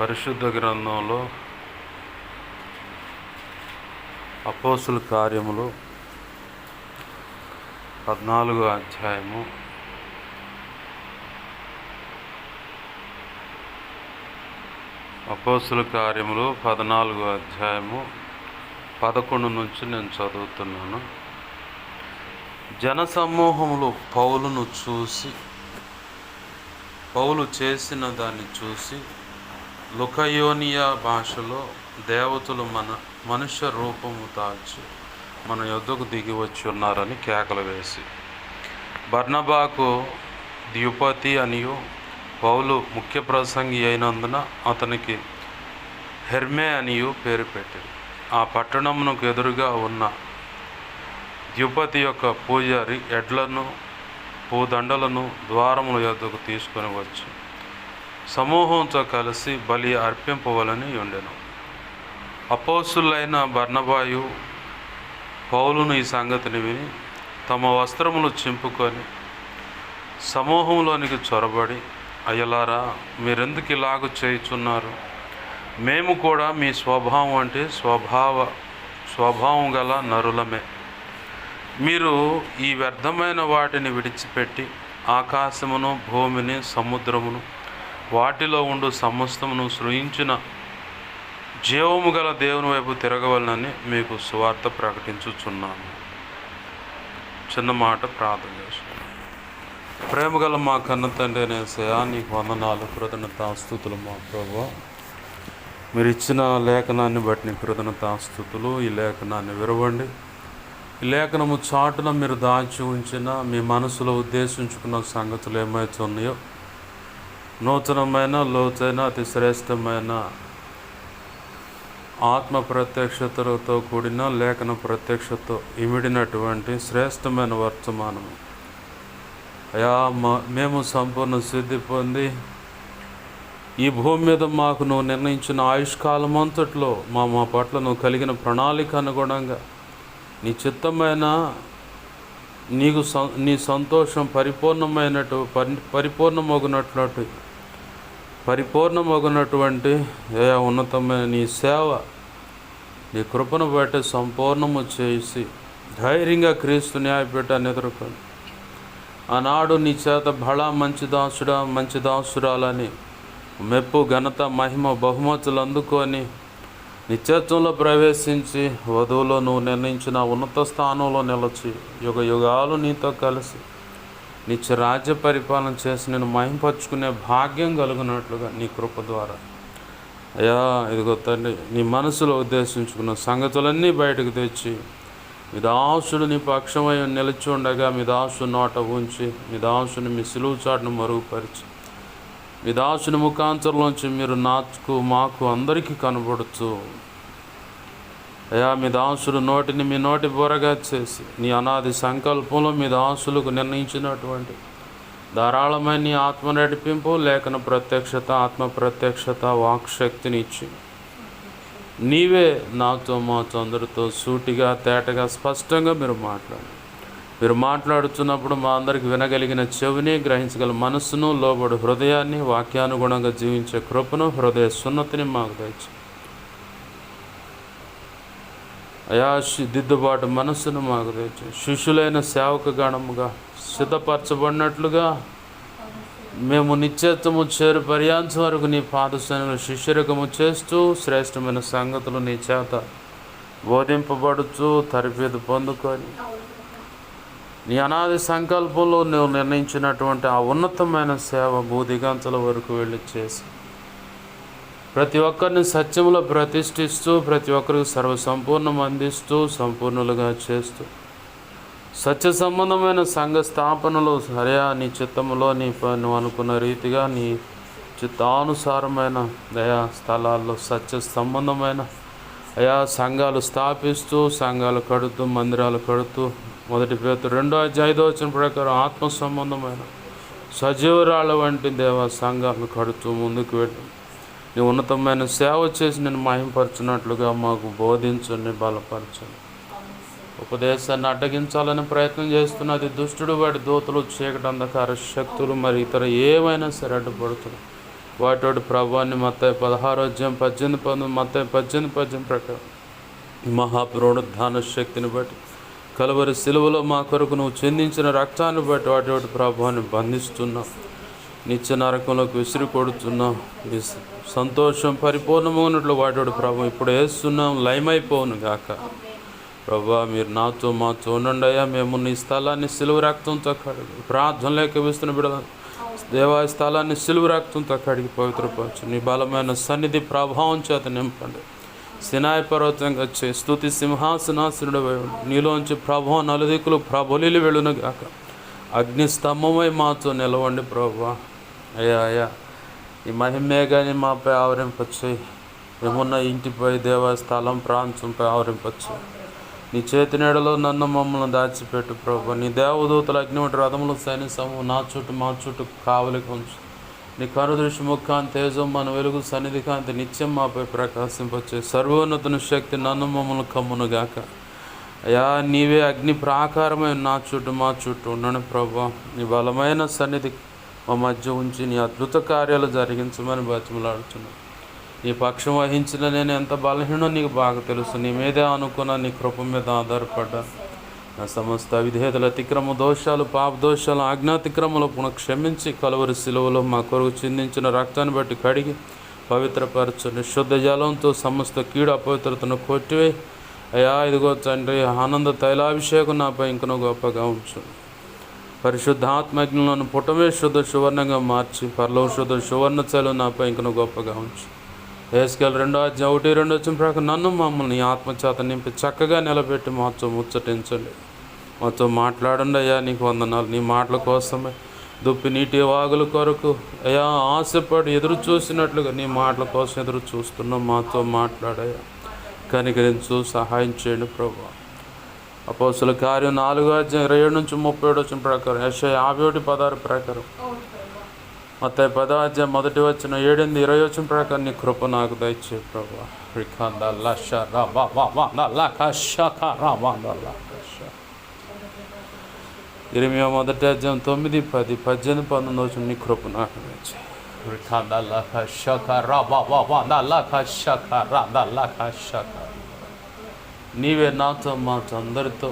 పరిశుద్ధ గ్రంథంలో అపోస్తుల కార్యములు 14వ అధ్యాయము అపోస్తుల కార్యములు 14వ అధ్యాయము 11 నుంచి నేను చదువుతున్నాను. జనసమూహములు పౌలు చేసిన దాన్ని చూసి లుకయోనియా భాషలో దేవతలు మనుష్య రూపము దాల్చి మన యొద్దకు దిగి వచ్చి ఉన్నారని కేకలు వేసి బర్నబాకు ద్యుపతి అనియు పౌలు ముఖ్య ప్రసంగి అయినందున అతనికి హెర్మే అనియు పేరు పెట్టింది. ఆ పట్టణమునకు ఎదురుగా ఉన్న ద్యుపతి యొక్క పూజారి ఎడ్లను పూదండలను ద్వారముల యొద్దకు తీసుకొని వచ్చి సమూహంతో కలిసి బలి అర్పింపవలని ఉండెను. అపోస్తులైన బర్నబాయు పౌలును ఈ సంగతిని విని తమ వస్త్రములు చింపుకొని సమూహంలోనికి చొరబడి, అయ్యలారా, మీరెందుకు ఇలాగ చేయుచున్నారు? మేము కూడా మీ స్వభావం అంటే స్వభావం గల నరులమే. మీరు ఈ వ్యర్థమైన వాటిని విడిచిపెట్టి ఆకాశమును, భూమిని, సముద్రమును, వాటిలో ఉండు సమస్తమును సృజించిన జీవము గల దేవుని వైపు తిరగవలనని మీకు సువార్త ప్రకటించుచున్నాను. చిన్న మాట ప్రార్థన చేసుకున్నాను. ప్రేమగల మా కన్న తండ్రి యేసయ్యా, నీకు వందనాలు, కృతజ్ఞతాస్తుతులు మా ప్రభువా. మీరు ఇచ్చిన లేఖనాన్ని బట్టి నీ కృతజ్ఞతాస్తుతులు. ఈ లేఖనాన్ని విరవండి. ఈ లేఖనము చాటున మీరు దాచి ఉంచిన మీ మనసులో ఉద్దేశించుకున్న సంగతులు ఏమైతే ఉన్నాయో నూతనమైన, లోతైన, అతి శ్రేష్టమైన ఆత్మ ప్రత్యక్షతలతో కూడిన లేఖన ప్రత్యక్షతో ఇమిడినటువంటి శ్రేష్టమైన వర్తమానము అయా, మేము సంపూర్ణ సిద్ధి పొంది ఈ భూమి మీద మాకు నువ్వు నిర్ణయించిన ఆయుష్కాలం అంతట్లో మా పట్ల నువ్వు కలిగిన ప్రణాళిక అనుగుణంగా నీ చిత్తమైన నీ సంతోషం పరిపూర్ణమగునటువంటి ఉన్నతమైన నీ సేవ, నీ కృపను బట్టి సంపూర్ణము చేసి ధైర్యంగా క్రీస్తు న్యాయపీఠాన్ని ఎదుర్కొని ఆనాడు నీ చేత బళ మంచి దాసుడా, మంచి దాసురాలని మెప్పు, ఘనత, మహిమ, బహుమతులు అందుకొని నిత్యత్వంలో ప్రవేశించి వధువులో నువ్వు నిర్ణయించిన ఉన్నత స్థానంలో నిలిచి యుగ యుగాలు నీతో కలిసి నిత్య రాజ్య పరిపాలన చేసి నేను మహింపరుచుకునే భాగ్యం కలుగునట్లుగా నీ కృప ద్వారా అయ్యా, ఇదిగో తండ్రి, నీ మనసులో ఉద్దేశించుకున్న సంగతులన్నీ బయటకు తెచ్చి మీ దాసుడు నీ పక్షమై నిలిచి ఉండగా మీ దాసుడు నోట ఉంచి మీ దాసుని మీ సిలువు చాటును మరుగుపరిచి మీ దాసుని ముఖాంతరంలోంచి మీరు మాకు అందరికీ కనబడుతూ అయ్యా, మీ దాసుడు నోటిని మీ నోటి బొరగా చేసి నీ అనాది సంకల్పంలో మీ దాసులకు నిర్ణయించినటువంటి ధారాళమైన నీ ఆత్మ నడిపింపు, లేఖన ప్రత్యక్షత, ఆత్మ ప్రత్యక్షత, వాక్శక్తిని ఇచ్చి నీవే నాతో మాతో అందరితో సూటిగా, తేటగా, స్పష్టంగా మీరు మాట్లాడుతున్నప్పుడు మా అందరికి వినగలిగిన చెవిని, గ్రహించగల మనస్సును, లోబడు హృదయాన్ని, వాక్యానుగుణంగా జీవించే కృపను, హృదయ సున్నతిని మాకు దయచి అయా, దిద్దుబాటు మనస్సును మాకు దయచి శిష్యులైన సేవక గణముగా సిద్ధపరచబడినట్లుగా మేము నిత్యత్వము చేరు పర్యాంతం వరకు నీ పాదసేనలు శిష్యరకము చేస్తూ శ్రేష్టమైన సంగతులు నీ చేత బోధింపబడుతూ తరబేదు పొందుకొని నీ అనాది సంకల్పంలో నువ్వు నిర్ణయించినటువంటి ఆ ఉన్నతమైన సేవ భూదిగంతల వరకు వెళ్ళి చేసి ప్రతి ఒక్కరిని సత్యంలో ప్రతిష్ఠిస్తూ ప్రతి ఒక్కరికి సర్వసంపూర్ణం అందిస్తూ సంపూర్ణులుగా చేస్తూ సత్య సంబంధమైన సంఘ స్థాపనలో సరియా నీ చిత్తములో నువ్వు అనుకున్న రీతిగా నీ చిత్తానుసారమైన దయా స్థలాల్లో సత్య సంబంధమైన అయా సంఘాలు స్థాపిస్తూ, సంఘాలు కడుతూ, మందిరాలు కడుతూ 1 పేతురు 2:5 ప్రకారం ఆత్మ సంబంధమైన సజీవరాళ్ళ వంటి దేవ సంఘాలను కడుతూ ముందుకు వెళ్ళి నీ ఉన్నతమైన సేవ చేసి నేను మహింపరచున్నట్లుగా మాకు బోధించండి, బలపరచండి. ఉపదేశాన్ని అడ్డగించాలని ప్రయత్నం చేస్తున్నది దుష్టుడు, వాడి దూతలు, చీకటి, అంధకార శక్తులు, మరి ఇతర ఏవైనా సరే అడ్డుపడుతున్నాయి. వాటి ప్రభావాన్ని మత్తయి 16:18-19, మత్తయి 18:18 ప్రకారం మహాపునరుద్ధాన శక్తిని బట్టి కలువరి సిలువలో మా కొరకు నువ్వు చెందించిన రక్తాన్ని బట్టి వాటి ప్రభావాన్ని బంధిస్తున్నావు, నిత్య నరకంలోకి విసిరి కొడుతున్నావు. నీ సంతోషం పరిపూర్ణమైనట్లు వాటి ప్రభావం ఇప్పుడు వేస్తున్నాం, లయమైపోవును గాక. ప్రభా మీరు నాతో మాతో ఉండండి అయ్యా. మేము నీ స్థలాన్ని సిలువ రక్తంతో కడిగి ప్రార్థనలోకి విస్తున్న బిడ్డ దేవాయ స్థలాన్ని సిలువ రక్తంతో కడిగి పవిత్రపరచు. నీ బలమైన సన్నిధి ప్రభావం చేత నింపండి. సినాయి పర్వతంగా స్తుతి సింహాసనాసనుడు నీలోంచి ప్రభావం నలుదిక్కులు ప్రబలిలు వెళ్ళును గాక. అగ్ని స్తంభమై మాతో నిలవండి ప్రభా. అయ్యా ఈ మహిమే కానీ మాపై ఆవరింపచ్చాయి. మేమున్న ఇంటిపై దేవస్థలం ప్రాంతంపై ఆవరింపచ్చాయి. నీ చేతి నీడలో నన్ను మమ్మల్ని దాచిపెట్టు ప్రభా. నీ దేవదూతల అగ్నివంటి రథములు సైనికము నా చుట్టూ మా చుట్టూ కావలికి ఉంచు. నీ కనుదృష్టి ముఖాంతి తేజం మన వెలుగు సన్నిధి కాంతి నిత్యం మాపై ప్రకాశింపచ్చే సర్వోన్నతుని శక్తి నన్ను మమ్మల్ని కమ్మునుగాక. అయ్యా నీవే అగ్ని ప్రాకారమైన నా చుట్టూ మా చుట్టూ ఉండను ప్రభా. నీ బలమైన సన్నిధి మా మధ్య ఉంచి నీ అద్భుత కార్యాలు జరిగించమని బతిమలాడుతున్నాను. నీ పక్షం వహించిన నేను ఎంత బలహీనో నీకు బాగా తెలుసు. నీ మీదే అనుకున్న నీ కృప మీద ఆధారపడ్డా. నా సమస్త విధేయతల అతిక్రమ దోషాలు పాప దోషాలు ఆజ్ఞాతిక్రమలు పునః క్షమించి కలువరి సిలువలో మా కొరకు చిందించిన రక్తాన్ని బట్టి కడిగి పవిత్రపరచండి. శుద్ధ జలంతో సమస్త కీడు అపవిత్రతను కొట్టివేయి. అయ్యా ఇదిగో తండ్రి ఆనంద తైలాభిషేకం నాపై ఇంకనూ గొప్పగా ఉంచు. పరిశుద్ధాత్మజ్ఞలను పుటమే శుద్ధ సువర్ణంగా మార్చి పరలో శుద్ధ సువర్ణ చలు నాపై ఇంకనూ గొప్పగా ఉంచు. యేసుకేలు 2:1-2 ప్రకారం నన్ను మమ్మల్ని ఆత్మచేత నింపి చక్కగా నిలబెట్టి మాతో ముచ్చటించండి. మాతో మాట్లాడండి అయ్యా. నీకు వందనాలు. నీ మాటల కోసమే దుప్పి నీటి వాగుల కొరకు అయ్యా ఆశపడి ఎదురు చూసినట్లుగా నీ మాటల కోసం ఎదురు చూస్తున్నాం. మాతో మాట్లాడయ్యా. కనికరించు, సహాయం చేయండి ప్రభు. అపోస్తుల కార్యం 4:27-37 ప్రకారం యెషయా 51:16 ప్రకారం మత్తయి 10:1-7-20 ప్రకారం నీ కృప నాకు దయచే ప్రభు. ఇరిమియా 1:9-10-18-19 నీ కృప నాకు దయచే. నీవే నాతో మాతో అందరితో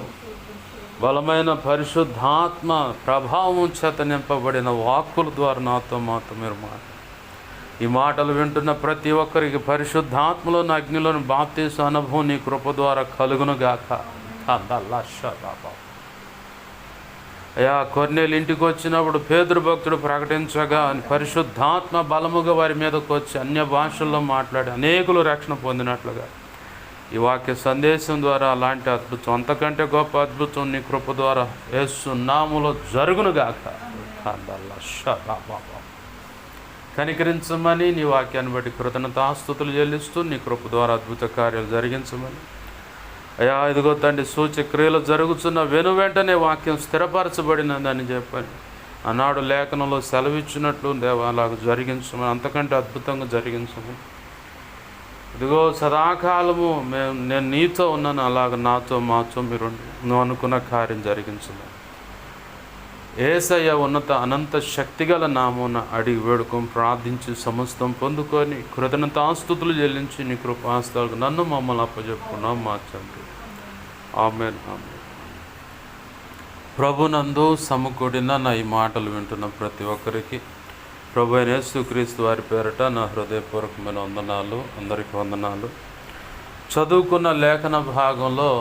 బలమైన పరిశుద్ధాత్మ ప్రభావం చేత నింపబడిన వాక్కుల ద్వారా నాతో మాతో మీరు ఈ మాటలు వింటున్న ప్రతి ఒక్కరికి పరిశుద్ధాత్మలోని అగ్నిలోని బాప్తీసు అనుభవం నీ కృప ద్వారా కలుగునుగాక. అయ్యా కొర్నేలు ఇంటికి వచ్చినప్పుడు పేతురు భక్తుడు ప్రకటించగా పరిశుద్ధాత్మ బలముగా వారి మీదకు వచ్చి అన్య భాషల్లో మాట్లాడి అనేకులు రక్షణ పొందినట్లుగా ఈ వాక్య సందేశం ద్వారా అలాంటి అద్భుతం అంతకంటే గొప్ప అద్భుతం నీ కృప ద్వారా యేసు నామములో జరుగునుగాక. కనికరించమని నీ వాక్యాన్ని బట్టి కృతజ్ఞతాస్తుతులు చెల్లిస్తూ నీ కృప ద్వారా అద్భుత కార్యాలు జరిగించమని అయ్యా ఇదిగో తండ్రి సూచక్రియలు జరుగుతున్న వెంటనే వాక్యం స్థిరపరచబడినదని చెప్పని ఆనాడు లేఖనంలో సెలవిచ్చినట్లు దేవా అలాగ జరిగించమని, అంతకంటే అద్భుతంగా జరిగించమని. ఇదిగో సదాకాలము నేను నీతో ఉన్నాను, అలాగ నాతో మాతో మీరు నువ్వు అనుకున్న కార్యం జరిగించమని యేసయ్య ఉన్నత అనంత శక్తిగల నామమున అడిగి వేడుకొని ప్రార్థించి సమస్తం పొందుకొని కృతజ్ఞతాస్తుతులు చెల్లించి నీ కృపాస్తాలకు నన్ను మమ్మల్ని అప్పచెప్పుకున్నాం మా తండ్రి. ఆమేన్. ఆమేన్. ప్రభునందు సమకూడిన నా ఈ మాటలు వింటున్న ప్రతి ఒక్కరికి ప్రభు అయిన యేసుక్రీస్తు వారి పేరట నా హృదయపూర్వకమైన వందనాలు. అందరికీ వందనాలు. చదువుకున్న లేఖన భాగంలో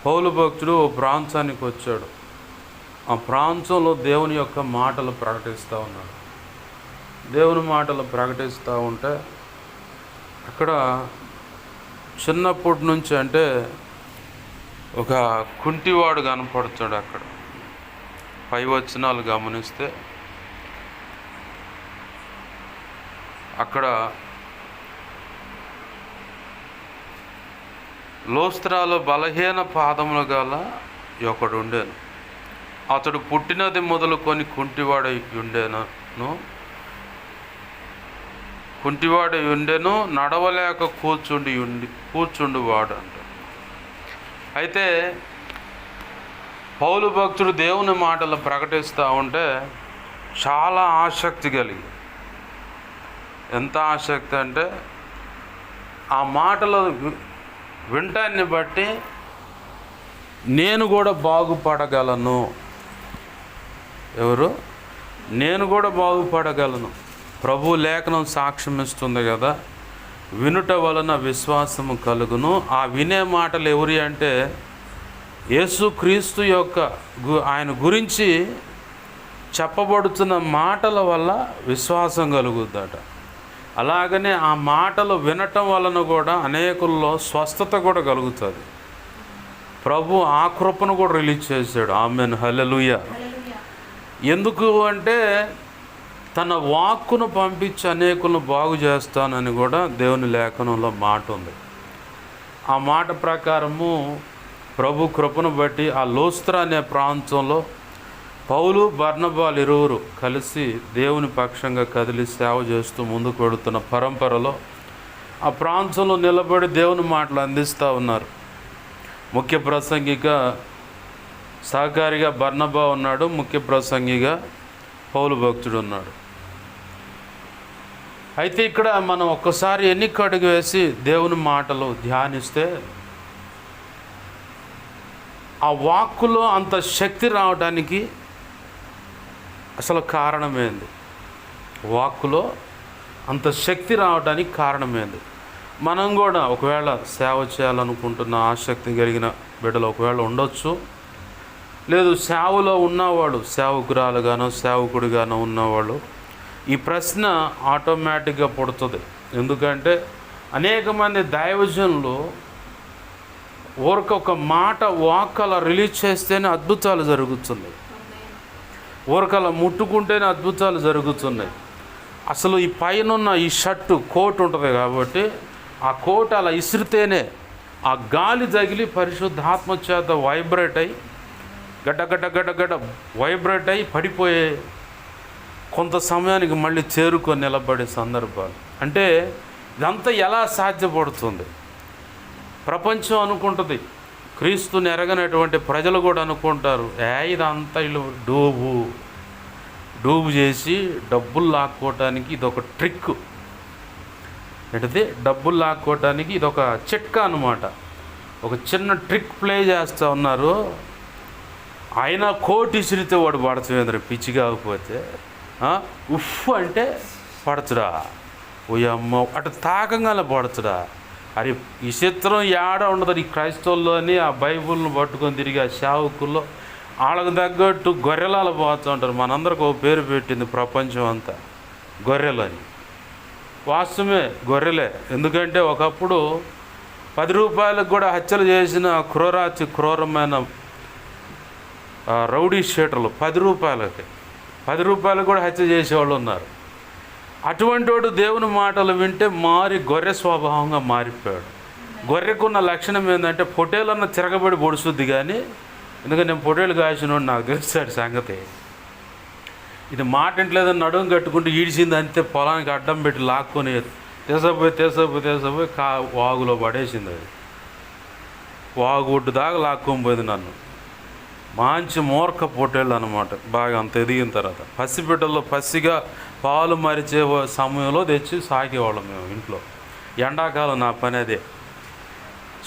పౌలు భక్తుడు ఓ ప్రాంతానికి వచ్చాడు. ఆ ప్రాంతంలో దేవుని యొక్క మాటలు ప్రకటిస్తూ ఉన్నాడు. దేవుని మాటలు ప్రకటిస్తూ ఉంటే అక్కడ చిన్నప్పటి నుంచి అంటే ఒక కుంటివాడు కనపడుతాడు. అక్కడ పై వచనాలు గమనిస్తే అక్కడ లోస్త్రాలో బలహీన పాదములు గల ఒకడు ఉండేను. అతడు పుట్టినది మొదలుకొని కుంటివాడై ఉండెను, నడవలేక కూర్చుండువాడు అంట. అయితే పౌలు భక్తుడు దేవుని మాటలు ప్రకటిస్తూ ఉంటే చాలా ఆసక్తి కలిగి ఎంత ఆసక్తి అంటే ఆ మాటలు వింటాన్ని బట్టి నేను కూడా బాగుపడగలను. ఎవరు? నేను కూడా బాగుపడగలను. ప్రభు లేఖనం సాక్ష్యం ఇస్తుంది కదా, వినుట వలన విశ్వాసము కలుగును. ఆ వినే మాటలు ఎవరి అంటే యేసుక్రీస్తు యొక్క ఆయన గురించి చెప్పబడుతున్న మాటల వల్ల విశ్వాసం కలుగుద్దట. అలాగనే ఆ మాటలు వినటం వలన కూడా అనేకుల్లో స్వస్థత కూడా కలుగుతుంది. ప్రభు ఆ కృపను కూడా రిలీజ్ చేశాడు. ఆమెన్, హల్లెలూయా. ఎందుకు అంటే తన వాక్కును పంపించి అనేకులను బాగు చేస్తానని కూడా దేవుని లేఖనంలో మాట ఉంది. ఆ మాట ప్రకారము ప్రభు కృపను బట్టి ఆ లోస్త్ర అనే ప్రాంతంలో పౌలు బర్నబాలు ఇరువురు కలిసి దేవుని పక్షంగా కదిలి సేవ చేస్తూ ముందుకు వెళుతున్న పరంపరలో ఆ ప్రాంతంలో నిలబడి దేవుని మాటలు అందిస్తూ ఉన్నారు. ముఖ్య ప్రసంగిగా సహకారిగా బర్నబా ఉన్నాడు, ముఖ్య ప్రసంగిగా పౌలు భక్తుడు ఉన్నాడు. అయితే ఇక్కడ మనం ఒక్కసారి ఎన్నిక అడుగు వేసి దేవుని మాటలు ధ్యానిస్తే ఆ వాక్కులో అంత శక్తి రావడానికి అసలు కారణమేంది? వాక్కులో అంత శక్తి రావడానికి కారణమేంది? మనం కూడా ఒకవేళ సేవ చేయాలనుకుంటున్న ఆసక్తి కలిగిన బిడ్డలు ఒకవేళ ఉండొచ్చు, లేదు సేవలో ఉన్నవాళ్ళు, సేవకురాలుగానో సేవకుడిగానో ఉన్నవాళ్ళు ఈ ప్రశ్న ఆటోమేటిక్గా పుడుతుంది. ఎందుకంటే అనేక మంది దైవజనులు ఊరకొక మాట వాక్కలా రిలీజ్ చేస్తేనే అద్భుతాలు జరుగుతున్నాయి, ఊరకలా ముట్టుకుంటేనే అద్భుతాలు జరుగుతున్నాయి. అసలు ఈ పైన ఈ షర్టు కోట్ ఉంటుంది కాబట్టి ఆ కోట్ అలా ఇసిరితేనే ఆ గాలి తగిలి పరిశుద్ధాత్మ చేత వైబ్రేట్ అయ్యి గడ్డ వైబ్రేట్ అయ్యి పడిపోయే కొంత సమయానికి మళ్ళీ చేరుకొని నిలబడే సందర్భాలు. అంటే ఇదంతా ఎలా సాధ్యపడుతుంది? ప్రపంచం అనుకుంటుంది, క్రీస్తుని ఎరగనటువంటి ప్రజలు కూడా అనుకుంటారు, ఇదంతా వీళ్ళు డూబు చేసి డబ్బులు లాక్కోవటానికి ఇదొక ట్రిక్. ఏంటిది? డబ్బులు లాక్కోవటానికి ఇదొక చిట్కా అన్నమాట. ఒక చిన్న ట్రిక్ ప్లే చేస్తూ ఉన్నారు. ఆయన కోటి ఇసిరితే వాడు పడుతుంది, పిచ్చి కాకపోతే ఉఫ్ అంటే పడచుడా, ఓయమ్మ అటు తాకంగానే పడచుడా. అది ఈ చిత్రం ఏడ ఉండదు. ఈ క్రైస్తవుల్లోని ఆ బైబుల్ని పట్టుకొని తిరిగి ఆ సేవకుల్లో వాళ్ళకు తగ్గట్టు గొర్రెలాలు పోతూ ఉంటారు. మనందరికి ఒక పేరు పెట్టింది ప్రపంచం అంతా, గొర్రెలని. వాస్తవమే, గొర్రెలే. ఎందుకంటే ఒకప్పుడు 10 రూపాయలకు కూడా హత్యలు చేసిన క్రూరమైన రౌడీ షీటర్లు 10 రూపాయలకు కూడా హత్య చేసేవాళ్ళు ఉన్నారు. అటువంటి వాడు దేవుని మాటలు వింటే మారి గొర్రె స్వభావంగా మారిపోయాడు. గొర్రెకున్న లక్షణం ఏంటంటే పొట్టేలన్న తిరగబడి పొడుస్తుంది, కానీ ఎందుకంటే నేను పొట్టేలు కాసినోడు, నాకు తెలుస్తాడు సంగతి. ఇది మాట ఇంట్లేదని నడుము కట్టుకుంటూ ఈడిచింది అంతే, పొలానికి అడ్డం పెట్టి లాక్కొని తీసపోయి వాగులో పడేసింది. అది వాగు ఒడ్డు దాకా లాక్కొని పోయింది నన్ను. మంచి మూర్ఖ పొట్టేళ్ళు అనమాట. బాగా అంత ఎదిగిన తర్వాత పసిబిడ్డల్లో పసిగా పాలు మరిచే సమయంలో తెచ్చి సాగేవాళ్ళం మేము ఇంట్లో. ఎండాకాలం నా పని అదే.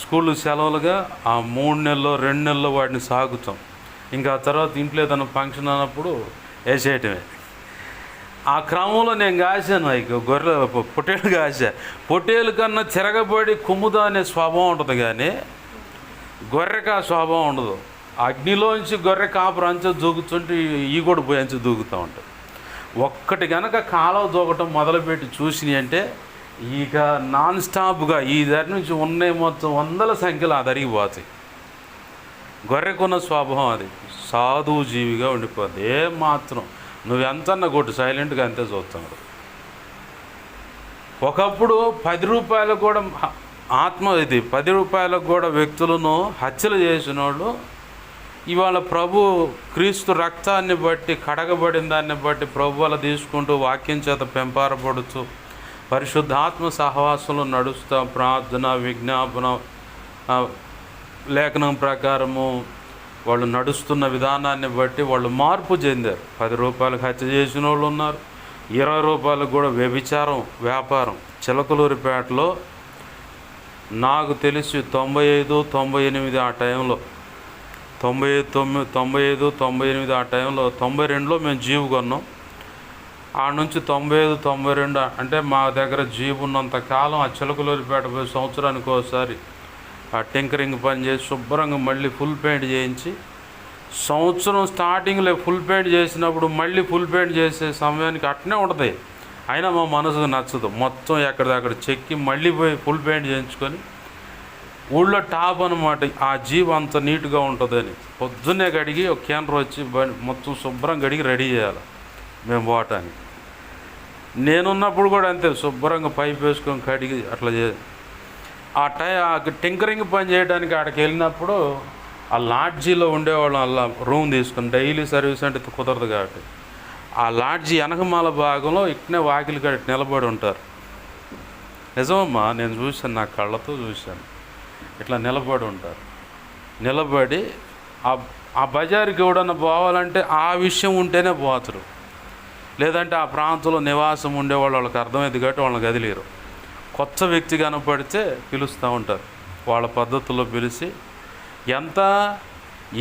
స్కూళ్ళు సెలవులుగా ఆ 3 నెలలు 2 నెలలు వాటిని సాగుతాం. ఇంకా తర్వాత ఇంట్లో ఏదైనా ఫంక్షన్ అన్నప్పుడు వేసేయటమే. ఆ క్రమంలో నేను కాశాను, గొర్రె పొట్టేలు కాసా. పొట్టేలు కన్నా తిరగబడి కుమ్ముదా అనే స్వభావం ఉంటుంది, కానీ గొర్రెకి ఆ స్వభావం ఉండదు. అగ్నిలోంచి గొర్రె కాపురు అంచె దూకుతుంటే ఈ కూడా పోయి అంచె దూకుతూ ఉంటుంది. ఒక్కటి కనుక కాలువ దూకటం మొదలుపెట్టి చూసినాయి అంటే ఇక నాన్ స్టాప్గా ఈ దగ్గర నుంచి ఉన్నాయి మొత్తం 100ల సంఖ్యలో అదరిగిపోతాయి. గొర్రెకున్న స్వభావం అది, సాధువు జీవిగా ఉండిపోద్ది. ఏమాత్రం నువ్వెంతన్నా కొట్టు సైలెంట్గా అంతే చూస్తున్నాడు. ఒకప్పుడు 10 రూపాయలకు కూడా ఇది 10 రూపాయలకు కూడా వ్యక్తులను హత్యలు చేసిన వాళ్ళు ఇవాళ ప్రభు క్రీస్తు రక్తాన్ని బట్టి కడగబడిన దాన్ని బట్టి ప్రభు వల్ల తీసుకుంటూ వాక్యం చేత పెంపారపడుతూ పరిశుద్ధాత్మ సహవాసంలో నడుస్తూ ప్రార్థన విజ్ఞాపన లేఖనం ప్రకారము వాళ్ళు నడుస్తున్న విధానాన్ని బట్టి వాళ్ళు మార్పు చెందారు. 10 రూపాయలకు హత్య చేసిన వాళ్ళు ఉన్నారు, రూపాయలు కూడా వ్యభిచారం వ్యాపారం. చిలకలూరిపేటలో నాకు తెలిసి 95, 98 ఆ టైంలో, 95, 98 ఆ టైంలో, 92లో మేము జీబు కొన్నాం. ఆ నుంచి 95, 92 అంటే మా దగ్గర జీబు ఉన్నంత కాలం ఆ చిలకలూరిపేట పోయి సంవత్సరానికి ఒకసారి ఆ టింకరింగ్ పని చేసి శుభ్రంగా మళ్ళీ ఫుల్ పెయింట్ చేయించి, సంవత్సరం స్టార్టింగ్లో ఫుల్ పెయింట్ చేసినప్పుడు మళ్ళీ ఫుల్ పెయింట్ చేసే సమయానికి అట్నే ఉంటుంది. అయినా మా మనసుకు నచ్చదు. మొత్తం ఎక్కడిదక్కడ చెక్కి మళ్ళీ పోయి ఫుల్ పెయింట్ చేయించుకొని, ఊళ్ళో టాప్ అనమాట ఆ జీబు అంత నీట్గా ఉంటుందని పొద్దున్నే కడిగి ఒక క్యానర్ వచ్చి మొత్తం శుభ్రం కడిగి రెడీ చేయాలి మేము పోవటానికి. నేనున్నప్పుడు కూడా అంతే, శుభ్రంగా పైప్ వేసుకొని కడిగి అట్లా ఆ టింకరింగ్ పని చేయడానికి అక్కడికి వెళ్ళినప్పుడు ఆ లాడ్జీలో ఉండేవాళ్ళం. అలా రూమ్ తీసుకుని డైలీ సర్వీస్ అంటే కుదరదు కాబట్టి ఆ లాడ్జీ వెనకమాల భాగంలో ఇట్నే వాకిలి కాడ నిలబడి ఉంటారు. నిజమమ్మా, నేను చూశాను, నా కళ్ళతో చూశాను. ఇట్లా నిలబడి ఉంటారు. నిలబడి ఆ బజారుకి ఎవడన్నా పోవాలంటే ఆ విషయం ఉంటేనే పోతారు. లేదంటే ఆ ప్రాంతంలో నివాసం ఉండేవాళ్ళు వాళ్ళకి అర్థమైంది కాబట్టి వాళ్ళని కదిలేరు. కొత్త వ్యక్తి కనపడితే పిలుస్తూ ఉంటారు. వాళ్ళ పద్ధతుల్లో పిలిచి ఎంత